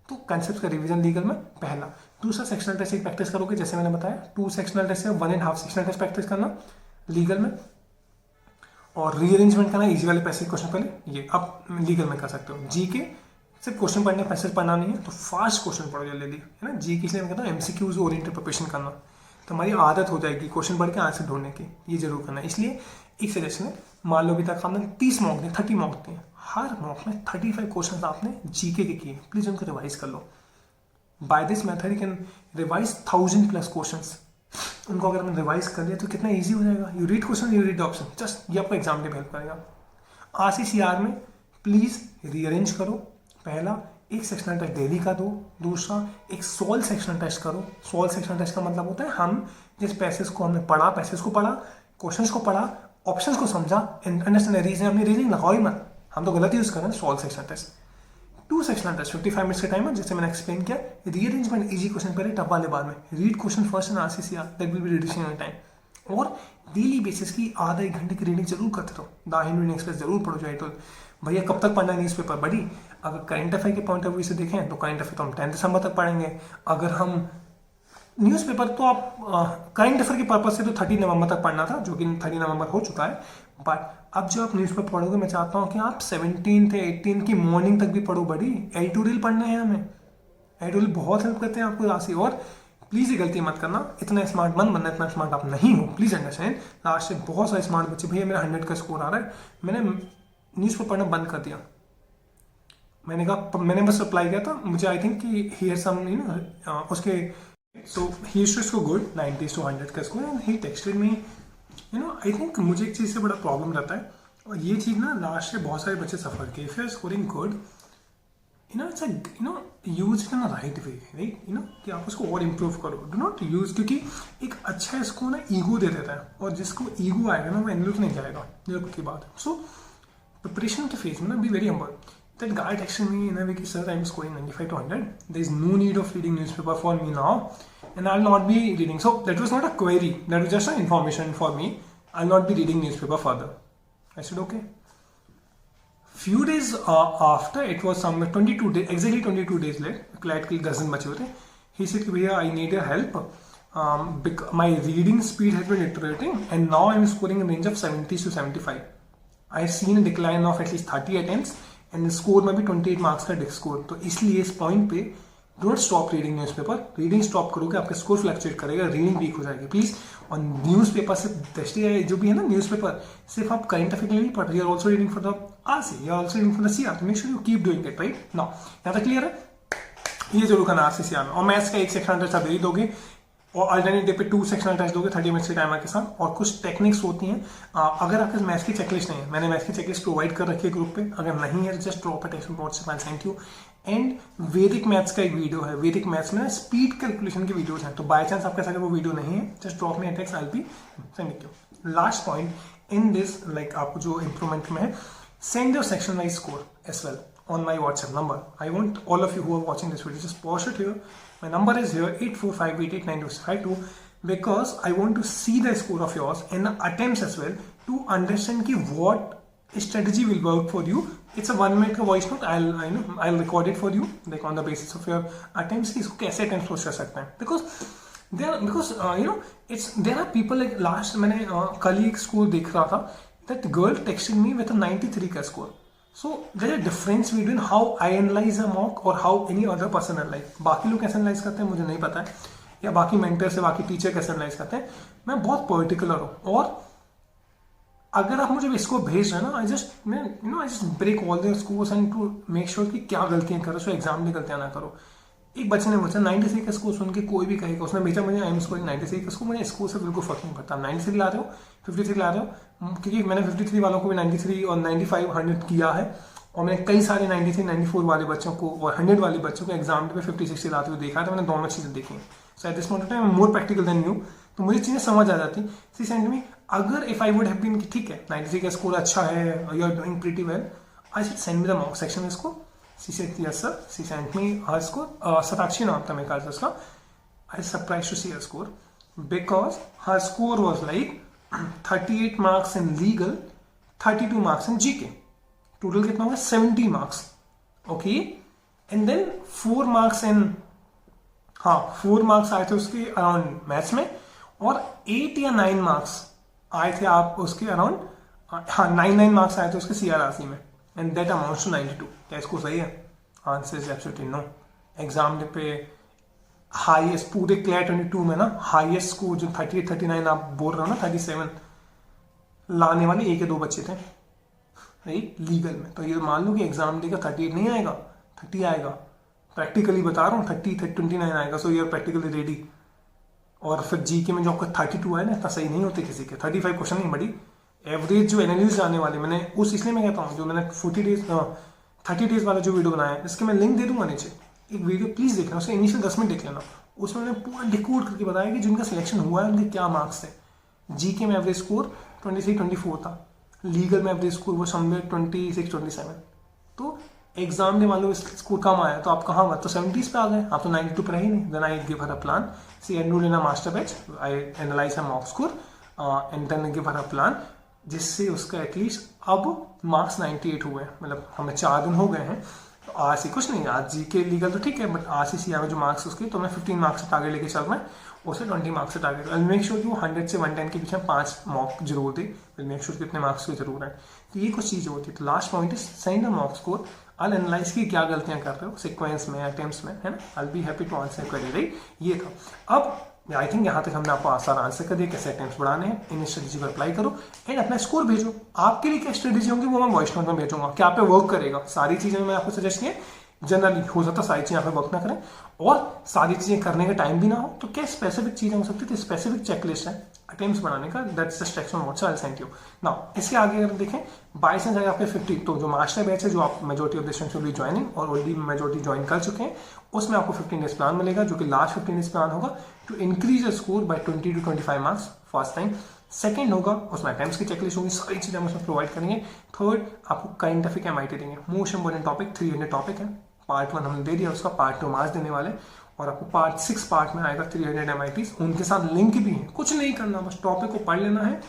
तो कंसेप्ट का रिवीजन लीगल में पहला। दूसरा सेक्शनल टेस्ट की प्रैक्टिस करोगे, जैसे मैंने बताया 2 सेक्शनल टेस्ट है, 1.5 सेक्शनल टेस्ट प्रैक्टिस करना लीगल में, और रीअरेंजमेंट करना इजी वाले पैसेज क्वेश्चन पहले, ये आप लीगल में कर सकते हो। GK सिर्फ क्वेश्चन पढ़ने पैसेज पढ़ना नहीं है, तो फास्ट क्वेश्चन पढ़ो जल्दी, है ना। GK इसलिए मैं कहता हूँ MCQs ओरिएंटेड प्रिपरेशन करना, तो हमारी आदत हो जाएगी क्वेश्चन पढ़ के आंसर ढूंढने की, ये जरूर करना है। इसलिए एक सजेशन है, मान लो अभी तक हमने 30 मॉक दिए, 30 मॉक दिए, हर मॉक में 35 क्वेश्चन आपने GK के किए, प्लीज उनको रिवाइज कर लो। By this method you can revise 1000+ questions. उनको अगर हमने रिवाइज कर लिया तो कितना इजी हो जाएगा। You read question, you read option, just ये आपको एग्जाम में हेल्प करेगा। RCCR में प्लीज रीअरेंज करो, पहला एक सेक्शनल टेस्ट डेली का दो, दूसरा एक सॉल्व सेक्शनल टेस्ट करो। सॉल्व सेक्शनल टेस्ट का मतलब होता है हम जिस पैसेज को हमने पढ़ा, पैसेज को पढ़ा, क्वेश्चंस को पढ़ा, ऑप्शंस को समझा, अंडरस्टैंड रीजन, अपनी रीजनिंग लगाओ ही मत, हम तो गलत यूज कर रहे हैं। Solve sectional test, 2 sectional test, 55 minutes का टाइम है, जैसे मैंने एक्सप्लेन किया। रीअरेंजमेंट इजी क्वेश्चन पहले, टफ वाले बाद में। Read question first and RC CR, that will be reducing your time. और डेली बेसिस की आधा 1 घंटे की रीडिंग जरूर करते रहो। द हिंदू एक्सप्रेस जरूर पढ़ो जाए तो। भैया कब तक पढ़ना है न्यूज़पेपर बड़ी? अगर करंट अफेयर के पॉइंट ऑफ व्यू से देखें तो करंट अफेयर तो हम 10 दिसंबर तक पढ़ेंगे। अगर हम न्यूज़पेपर तो आप करंट अफेयर के पर्पज से तो 30 नवंबर तक पढ़ना था, जो कि 30 नवंबर हो चुका है। बट अब जो आप न्यूज़पेपर पढ़ोगे, मैं चाहता हूँ कि आप 17 या 18 की मॉर्निंग तक भी पढ़ो बड़ी। एडिटोरियल पढ़ने हैं हमें, एडिटोरियल बहुत हेल्प करते हैं आपको राशि। और प्लीज़ ये गलती मत करना, इतना स्मार्ट मत बनना, इतना स्मार्ट आप नहीं हो, प्लीज़ अंडरस्टैंड। लास्ट से बहुत सारे स्मार्ट बच्चे, भैया मेरा 100 का स्कोर आ रहा है, मैंने न्यूज़पेपर पढ़ना बंद कर दिया। मैंने कहा, मैंने बस अप्लाई किया था, मुझे आई थिंक कि हियर सम यू नो उसके, so he used to score good 90 to 100 का स्कोर, and he texted me. You know I think मुझे एक चीज़ से बड़ा प्रॉब्लम रहता है, और ये चीज़ ना लास्ट से बहुत सारे बच्चे सफर किए। If you are scoring good, it's use it in a right way, right, कि आप उसको और इम्प्रूव करो। डू नॉट यूज, क्योंकि एक अच्छा इसको ना ईगो दे देता है, और जिसको ईगो आएगा ना वो एनरोल नहीं जाएगा, ये की बात है। सो प्रिपरेशन के फेज में ना be very humble. That guy texted me in a week, sir, I'm scoring 95 to 100. There is no need of reading newspaper for me now, and I'll not be reading. So that was not a query, that was just an information for me. I'll not be reading newspaper further. I said okay. Few days after, it was somewhere 22 days, exactly 22 days late. Client के 10 दिन बचे हुए थे. He said, "भैया, I need your help. My reading speed has been deteriorating, and now I'm scoring in range of 70 to 75. I've seen a decline of at least 30 attempts." And score में भी 28 marks का score. तो इसलिए इस point पे do not stop reading newspaper. Reading stop करोगे आपका score fluctuate करेगा, रीडिंग वीक हो जाएगी प्लीज। और न्यूज़पेपर से दृष्टि जो भी है ना, न्यूज़पेपर सिर्फ आप करंट अफेयर के लिए नहीं पढ़ रहे, you are also reading for the RC, you are also reading for the CR, तो make sure you keep doing it, right now. यहाँ तक क्लियर है? ये जरूर करना आरसीसीआर में। और मैथ्स का 1 सेक्शन टेस्ट आप दे दोगे, और अल्टरनेट डे पे 2 सेक्शनल टेस्ट दोगे 30 मिनट्स के टाइमर के साथ। और कुछ टेक्निक्स होती हैं, अगर आपके मैथ्स की चेकलिस्ट नहीं है, मैंने मैथ्स की चेकलिस्ट प्रोवाइड कर रखी है ग्रुप पे, अगर नहीं है तो just drop a text on WhatsApp and send you. And वैदिक मैथ्स का एक वीडियो है, वैदिक मैथ्स में स्पीड कैलकुलेशन की वीडियोस हैं, तो बाय चांस आपके साथ वो वीडियो नहीं है, just drop me a text, I will be sending you. Last point in this, like आपको जो इंप्रूवमेंट में है, send your section wise score as well on my WhatsApp number. I want all of you who are watching this video, just pause it here. My number is here 8458889252, because I want to see the score of yours and the attempts as well, to understand ki what strategy will work for you. It's a 1 minute का voice note. I'll record it for you, like on the basis of your attempts कि इसको कैसे attempts push कर सकते हैं, because there are people like last, मैंने कल ही एक स्कोर देख रहा था, that girl texted me with a 93 का score. So there's a difference between how I analyze a mock or how any other person analyze. बाकी लोग कैसे एनालाइज करते हैं मुझे नहीं पता है, या बाकी मेंटर से बाकी टीचर कैसे एनालाइज करते हैं, मैं बहुत पर्टिकुलर हूँ। और अगर आप मुझे इसको भेज रहे हैं ना, I just break all the scores and to make sure कि क्या गलतियां करो, सो एग्जाम में गलतियां ना करो। एक बच्चे ने मुझसे 93 का स्कोर सुन के कोई भी कहेगा, उसने भेजा मुझे आई एम स्कोरिंग 93 का स्कोर, मुझे स्कोर से बिल्कुल फर्क नहीं पड़ता। 93 ला रहे हो, 53 ला रहे हो, क्योंकि मैंने 53 वालों को भी 93 और 95 100 किया है, और मैंने कई सारे 93 94 वाले बच्चों को और 100 वाले बच्चों को एग्जाम पे 50 60 लाते हुए देखा है, तो मैंने दोनों चीज़ें देखी हैं। So at this point of time I am more practical than you, तो मुझे चीज़ें समझ आ जाती। सी सेंड मी, अगर if I would have been कि ठीक है 93 का स्कोर अच्छा है, you are doing pretty well, I should send me the mock section score. She said, yes, sir. She sent me her score. Satakshi naam tha मेरे उसका. I was surprised to see her score, because her score was like 38 marks in legal, 32 marks in GK. Total कितना होगा? 70 marks. Okay. And then 4 marks in, 4 marks आए थे उसके around maths में, और 8 या 9 मार्क्स आए थे आप उसके अराउंड, 9 मार्क्स आए थे उसके CRRC में, एंड दैट अमाउंट्स टू 92। क्या इसको सही है? Answer is absolutely no. Exam पे हाईएस्ट पूरे क्लियर 22 में ना, हाईएस्ट स्कोर जो 38 39 आप बोल रहे हो ना, 37 लाने वाले 1 या 2 बच्चे थे, राइट, लीगल में। तो ये मान लो कि एग्जाम डे का 38 नहीं आएगा, 30 आएगा, प्रैक्टिकली बता रहा हूँ, 29 आएगा। So you are practically ready. और फिर जीके में जो आपका 32 है ना, इतना सही नहीं होते किसी के, 35 क्वेश्चन नहीं बड़ी एवरेज जो एनालिसिस आने वाले, मैंने उस इसलिए मैं कहता हूँ, जो मैंने 30 डेज वाला जो वीडियो बनाया है, इसके मैं लिंक दे दूंगा नीचे, एक वीडियो प्लीज देखना, उससे इनिशियल 10 मिनट देख लेना, उसमें मैंने पूरा डिकोड करके बताया कि जिनका सिलेक्शन हुआ है उनके क्या मार्क्स थे। जीके में एवरेज स्कोर 23-24 था, लीगल में एवरेज स्कोर वो समवेयर 26-27। तो एग्जाम में मान लो स्कोर कम आया तो आप कहाँ तो 70s पे आ गए, आप तो 92 पे रहे नहीं। Then I give her a plan, see enrol in a master batch, I analyse her mock score and then give her a plan, जिससे उसका एटलीस्ट अब मार्क्स 98 हुए, मतलब हमें 4 दिन हो गए हैं। तो आज से कुछ नहीं, आज जी के लीगल तो ठीक है, बट आज से जो मार्क्स उसके, तो मैं 15 मार्क्स से टारगेट लेके चल रहा है, उसे 20 मार्क्स से टारगेट। आई मेक श्योर कि वो 100 से 110 के पीछे 5 मॉक जरूर दे, विल मेक श्योर कितने मार्क्स की जरूर है। तो ये कुछ चीज़ें होती है। तो last point is send a mock score, I analyse की क्या गलतियां कर रहे हो सीक्वेंस में, अटेम्प्ट्स में, है ना। I be happy to answer query, right. ये था। अब आई थिंक यहाँ तक हमने आपको आसान आंसर कर दिया कैसे अटेम्प्ट्स बढ़ाने हैं। इन स्ट्रेटेजी पर अप्लाई करो एंड अपना स्कोर भेजो। आपके लिए क्या स्ट्रेटेजी होंगी वो मैं वॉइस नोट में भेजूंगा, क्या आप पे वर्क करेगा। सारी चीजें मैं आपको सजेस्ट किए, जनरली हो सकता है सारी चीजें यहाँ पे वर्क ना करें और सारी चीजें करने का टाइम भी ना हो, तो क्या स्पेसिफिक चीजें हो सकती है। स्पेसिफिक चेकलिस्ट है अटेम्प्ट्स बनाने का, that's the text on WhatsApp, I send you now. इसके आगे अगर देखें, बाई चांस अगर आपके 50, तो जो मास्टर बैच है जो आप majority of the students will be joining और ऑलरेडी मेजोरिटी ज्वाइन कर चुके हैं, उसमें आपको 15 डेज प्लान मिलेगा, जो कि लास्ट 15 डेज प्लान होगा to increase the score by 20 to 25 marks first time. Second होगा उसमें अटेम्प्ट्स की चेकलिस्ट होगी, सारी चीजें हम उसमें प्रोवाइड करेंगे। थर्ड आपको करंट अफेयर MIT देंगे, मोस्ट इंपोर्टेंट टॉपिक 300 टॉपिक है। पार्ट 1 हमने दे दिया, उसका पार्ट 2 मार्क्स देने वाले, और आपको पार्ट 6 पार्ट में आएगा 300 MITs, उनके साथ लिंक भी है। कुछ नहीं करना, बस टॉपिक को पढ़ लेना है।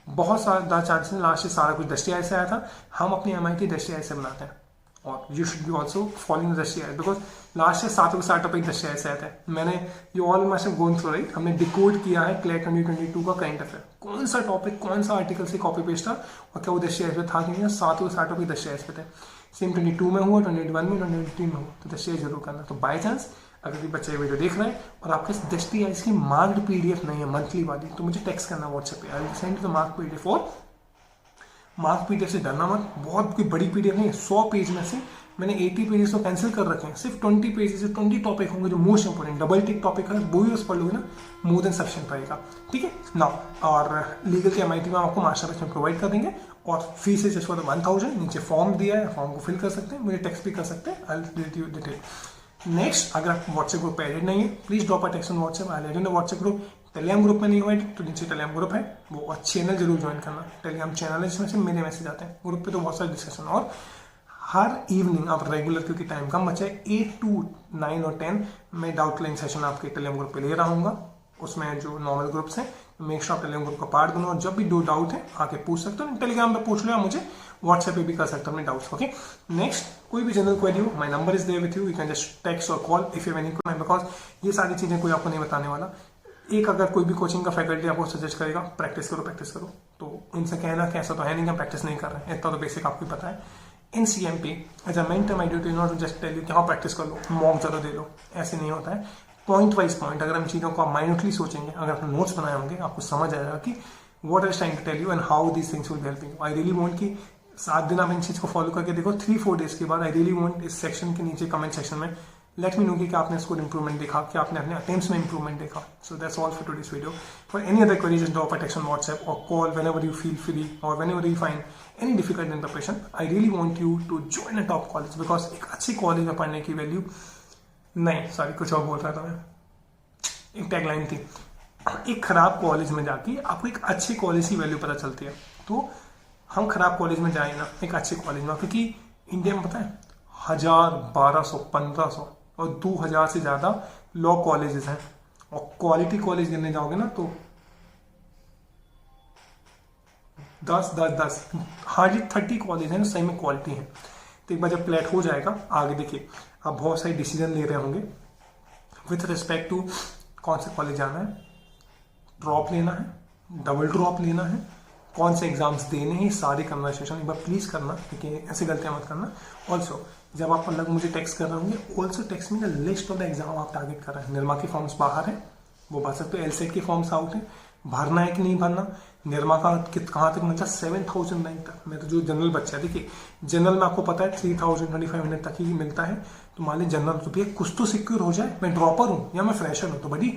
बहुत सारा चांसेस, लास्ट से सारा कुछ दृष्टि से आया था, हम अपनी MIT दृष्टि से बनाते हैं और you should B also following दृष्टि, बिकॉज लास्ट से 7 के 7 टॉपिक दृष्टि से आते हैं। मैंने ये ऑल मास्ट गोन थ्रू, राइट, हमने डिकोड किया है क्लेट 2022 का करंट अफेयर, कौन सा टॉपिक कौन सा आर्टिकल से कॉपी पेस्ट था और क्या वो दृष्टि पे था कि नहीं। 7 के 7 टॉपिक दृष्टि पे थे, सेम 22 में हुआ, 21 में, 23 में हुआ, तो दृष्टि जरूर करना। तो बाई चांस अगर भी बच्चे वीडियो देख रहे हैं और आपके दृष्टि इसकी मार्क्ड PDF नहीं है मंथली वाली, तो मुझे टेक्स्ट करना व्हाट्सएप पे, I send the mark PDF। और मार्क PDF से डरना मत, बहुत कोई बड़ी PDF नहीं है। 100 पेज में से मैंने 80 पेजेस तो कैंसिल कर रखे हैं, सिर्फ 20 पेजेस से 20 टॉपिक होंगे जो most important double tick topic है, वो ही उस पढ़ लोगे ना, मोर देन सफिशिएंट रहेगा, ठीक है ना। और लीगल के MIT में आपको मास्टर बैच में प्रोवाइड कर देंगे और फीस इज जस्ट फॉर 1000। नीचे फॉर्म दिया है, फॉर्म को फिल कर सकते हैं, मुझे टेक्स्ट भी कर सकते हैं, I will give you detail. Next, अगर आप व्हाट्सएप ग्रुप पे एडेड नहीं है, please drop a text on WhatsApp, I add in the WhatsApp group. Telegram group में नहीं हुआ है तो नीचे टेलीग्राम ग्रुप है, वो और चैनल जरूर ज्वाइन करना। टेलीग्राम चैनल है जिसमें से मेरे मैसेज आते हैं, ग्रुप पे तो बहुत सारे डिस्कशन। और हर इवनिंग आप रेगुलर, क्योंकि टाइम कम बचा है, 8 to 9 और 10 मैं डाउट क्लियरिंग सेशन आपके टेलीग्राम ग्रुप पे ले रहा हूँ। उसमें जो नॉर्मल ग्रुप्स हैं, मेक श्योर आप टेलीग्राम ग्रुप का पार्ट बनो और जब भी दो डाउट है आके पूछ सकते हो। टेलीग्राम पे पूछ लो या मुझे व्हाट्सएप पे भी कर सकते हो अपने डाउट्स, ओके। नेक्स्ट, कोई भी जनरल क्वेरी हो, my number is there with you can just text or call if you have any query, because ये सारी चीजें कोई आपको नहीं बताने वाला। एक अगर कोई भी कोचिंग का फैकल्टी आपको सजेस्ट करेगा प्रैक्टिस करो, तो इनसे कहना कि ऐसा तो है नहीं कि हम प्रैक्टिस नहीं कर रहे हैं, इतना तो बेसिक आपको पता है। In CMP as a mentor my duty not to just tell you कि हाँ प्रैक्टिस कर लो, मॉक जरूर दे लो, ऐसे नहीं होता है। पॉइंट वाइज पॉइंट अगर हम चीज़ों को आप माइन्यूटली सोचेंगे, अगर आपने नोट्स बनाए होंगे, आपको समझ आएगा कि what is trying to tell you and how these things will help you. I really want कि 7 दिन आप इन चीज़ को फॉलो करके देखो, 3-4 डेज के बाद आई रियली वांट इस सेक्शन के नीचे कमेंट सेक्शन में लेट मी नो कि आपने इसको इंप्रूवमेंट देखा, कि आपने अपने अटेम्प्ट्स में इंप्रूवमेंट देखा। So that's all for today's video. For any other queries just drop a text on WhatsApp और call whenever you feel free or whenever you find any difficult in preparation. I really want you to join a top college, because एक अच्छी college में पढ़ने की value नहीं, sorry कुछ और बोल रहा था मैं, एक टैगलाइन थी, एक खराब कॉलेज में जाके आपको एक अच्छी कॉलेज की वैल्यू पता चलती है। तो हम खराब कॉलेज में जाए ना, एक अच्छे कॉलेज में, क्योंकि इंडिया में पता है 1000, 1200, 1500 और 2000 से ज्यादा लॉ कॉलेजेस हैं, और क्वालिटी कॉलेज गिनने जाओगे ना तो 10 हार्डली 30 कॉलेज हैं सही में क्वालिटी है। तो एक बार जब प्लेट हो जाएगा, आगे देखिए आप बहुत सारे डिसीजन ले रहे होंगे विथ रिस्पेक्ट टू कौन से कॉलेज जाना है, ड्रॉप लेना है, डबल ड्रॉप लेना है, कौन से एग्जाम्स देने हैं, सारी कन्वर्सेशन एक बार प्लीज करना, क्योंकि ऐसी गलतियां मत करना। ऑल्सो जब आप अलग मुझे टेक्स्ट कर रहे होंगे, ऑल्सो टेक्स्ट में लिस्ट ऑफ द एग्जाम आप टारगेट कर रहे हैं। निर्मा के फॉर्म्स बाहर है, वो भर सकते हो, LSAT के फॉर्म्स आउट है, भरना है कि नहीं भरना, निर्मा का कहाँ तक मिलता है 7000 रैंक तक। मैं तो जो जनरल बच्चा है, देखिए जनरल में आपको पता है 3000-2500 तक ही मिलता है। तो मान ली जनरल तो भैया कुछ तो सिक्योर हो जाए, मैं ड्रॉपर हूँ या मैं फ्रेशर हूँ, तो बड़ी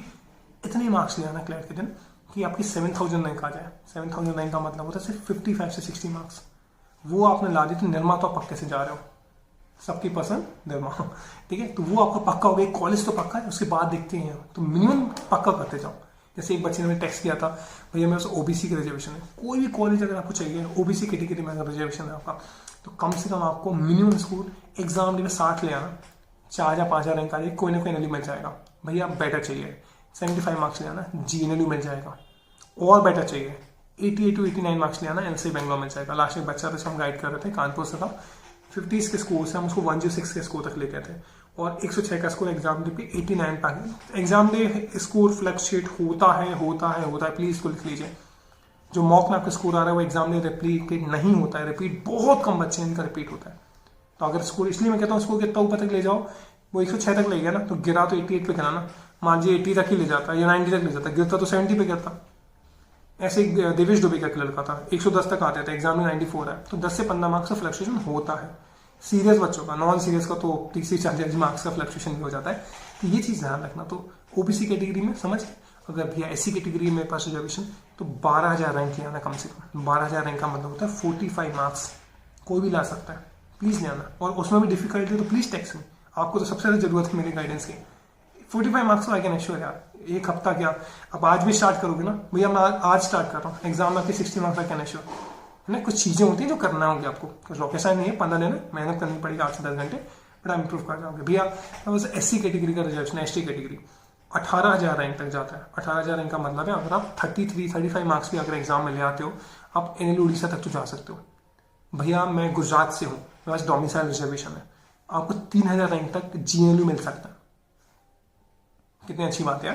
इतने मार्क्स ले आना क्लैट के दिन कि आपकी 7000 रैंक आ जाए। 7000 रैंक का मतलब होता है सिर्फ 55 से 60 मार्क्स, वो आपने ला दी तो निर्मा तो पक्के से जा रहे हो, सबकी पसंद निर्मा, ठीक है। तो वो आपका पक्का हो गया, कॉलेज तो पक्का है, उसके बाद देखते हैं, तो मिनिमम पक्का करते जाओ। जैसे एक बच्चे ने टेक्स्ट किया था, भैया मेरे पास ओबीसी की रिजर्वेशन है। कोई भी कॉलेज अगर आपको चाहिए ओबीसी कैटेगरी में अगर रिजर्वेशन है आपका, तो कम से कम आपको मिनिमम स्कोर एग्जाम में 60 ले आना, 4 या 5 रैंक आ जाए, कोई ना कोई एनएलयू मिल जाएगा। भैया बेटर चाहिए 75 मार्क्स ले आना, जीएनएलयू मिल जाएगा। और बेटर चाहिए 88 to 89 मार्क्स ले आना, एनसी बेंगलोर मिल जाएगा। लास्ट एक बच्चा था हम गाइड कर रहे थे, कानपुर से था, 50 के स्कोर से हम उसको 106 के स्कोर तक ले गए थे, और 106 का स्कोर एग्जाम डे पे 89 पा गए। एग्जाम डे स्कोर फ्लक्चुएट होता है, प्लीज इसको लिख लीजिए। जो मॉक में आपका स्कोर आ रहा है वो एग्जाम में रिपीट नहीं होता है, रिपीट बहुत कम बच्चे इनका रिपीट होता है। तो अगर स्कोर, इसलिए मैं कहता हूँ स्कोर कितना ऊपर तक ले जाओ, वो 106 तक ले गया ना, तो गिरा तो 88 पे गिरा ना, मान लीजिए 80 तक ही ले जाता या 90 तक ले जाता, गिरता तो 70 पे गिरता। ऐसे देवेश डुबे का लड़का था, 110 तक आते थे, एग्जाम में 94 है, तो 10 से 15 मार्क्स का फ्लक्चुएशन होता है। सीरियस बच्चों का, नॉन सीरियस का तो 30 से 40 मार्क्स का फ्लक्चुएशन भी हो जाता है। तो ये चीज ध्यान रखना। तो ओबीसी कैटेगरी में समझ, अगर भैया एससी कैटेगरी में पास रिजर्वेशन, तो 12,000 रैंक ले आना कम से कम। 12,000 रैंक का मतलब होता है 45 मार्क्स, कोई भी ला सकता है, प्लीज ले आना। और उसमें भी डिफिकल्टी तो प्लीज टेक्स्ट में, आपको तो सबसे ज्यादा जरूरत है मेरी गाइडेंस की। 45 मार्क्स आई कैन एश्योर यार, एक हफ्ता क्या, अब आज भी स्टार्ट करोगे ना भैया, मैं आज स्टार्ट कर रहा हूँ, एग्जाम में आपके 60 मार्क्स आई कैन एश्योर है ना। कुछ चीजें होती हैं जो करना होगी आपको, कुछ रॉकेट नहीं है, 15 दिन मेहनत करनी पड़ेगी, 8 से 10 घंटे, बट आप इंप्रूव कर जाओगे। भैया एससी कैटेगरी का रिजर्वेशन, एसटी कैटेगरी 18,000 रैंक तक जाता है। 18,000 रैंक का मतलब है अगर आप 35 मार्क्स भी अगर एग्जाम में ले आते हो, आप एनएलयू उड़ीसा तक तो जा सकते हो। भैया मैं गुजरात से हूँ, मेरे पास डोमिसाइल रिजर्वेशन है, आपको 3,000 रैंक तक जीएनएलयू मिल सकता है। कितनी अच्छी बात है।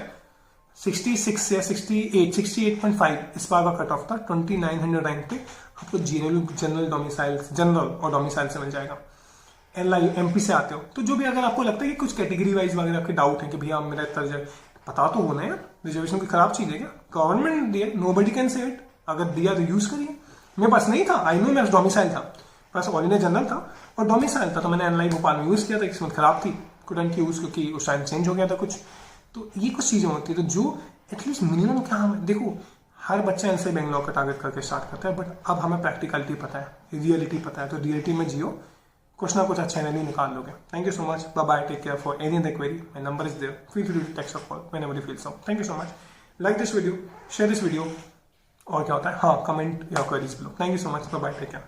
66 या 68.5 इस बार का कट ऑफ था, 2900 रैंक पे आपको जीएनएलयू जनरल और डोमिसाइल से मिल जाएगा। एमपी से आते हो तो जो भी, अगर आपको लगता है कि कुछ कैटेगरी वाइज वगैरह आपके डाउट है कि भैया मेरा तर्ज है, पता तो होना है, रिजर्वेशन कोई खराब चीज है क्या? गवर्नमेंट ने दिया, नोबडी कैन से इट, अगर दिया तो यूज करिए। मेरे पास नहीं था, आई नो, मेरे पास डोमिसाइल था, पास ऑल इंडिया जनरल था और डोमिसाइल था, तो मैंने एनएलआई भोपाल में यूज किया था। किस्मत खराब थी, कुडंट यूज, क्योंकि उस टाइम चेंज हो गया था कुछ। तो ये कुछ चीजें होती है, तो जो एटलीस्ट मिनिमम क्या हमें, देखो हर बच्चा एनएलआई बेंगलोर का टारगेट करके स्टार्ट करता है, बट अब हमें प्रैक्टिकलिटी पता है, रियलिटी पता है, तो रियलिटी में जियो, कुछ ना कुछ अच्छा एनएलयू निकाल लोगे। Thank you so much, bye bye, take care. For any other query my number is there, feel free to text or call whenever you feel so. Thank you so much, like this video, share this video, और क्या होता है, हाँ, comment your queries below. Thank you so much, bye bye, take care.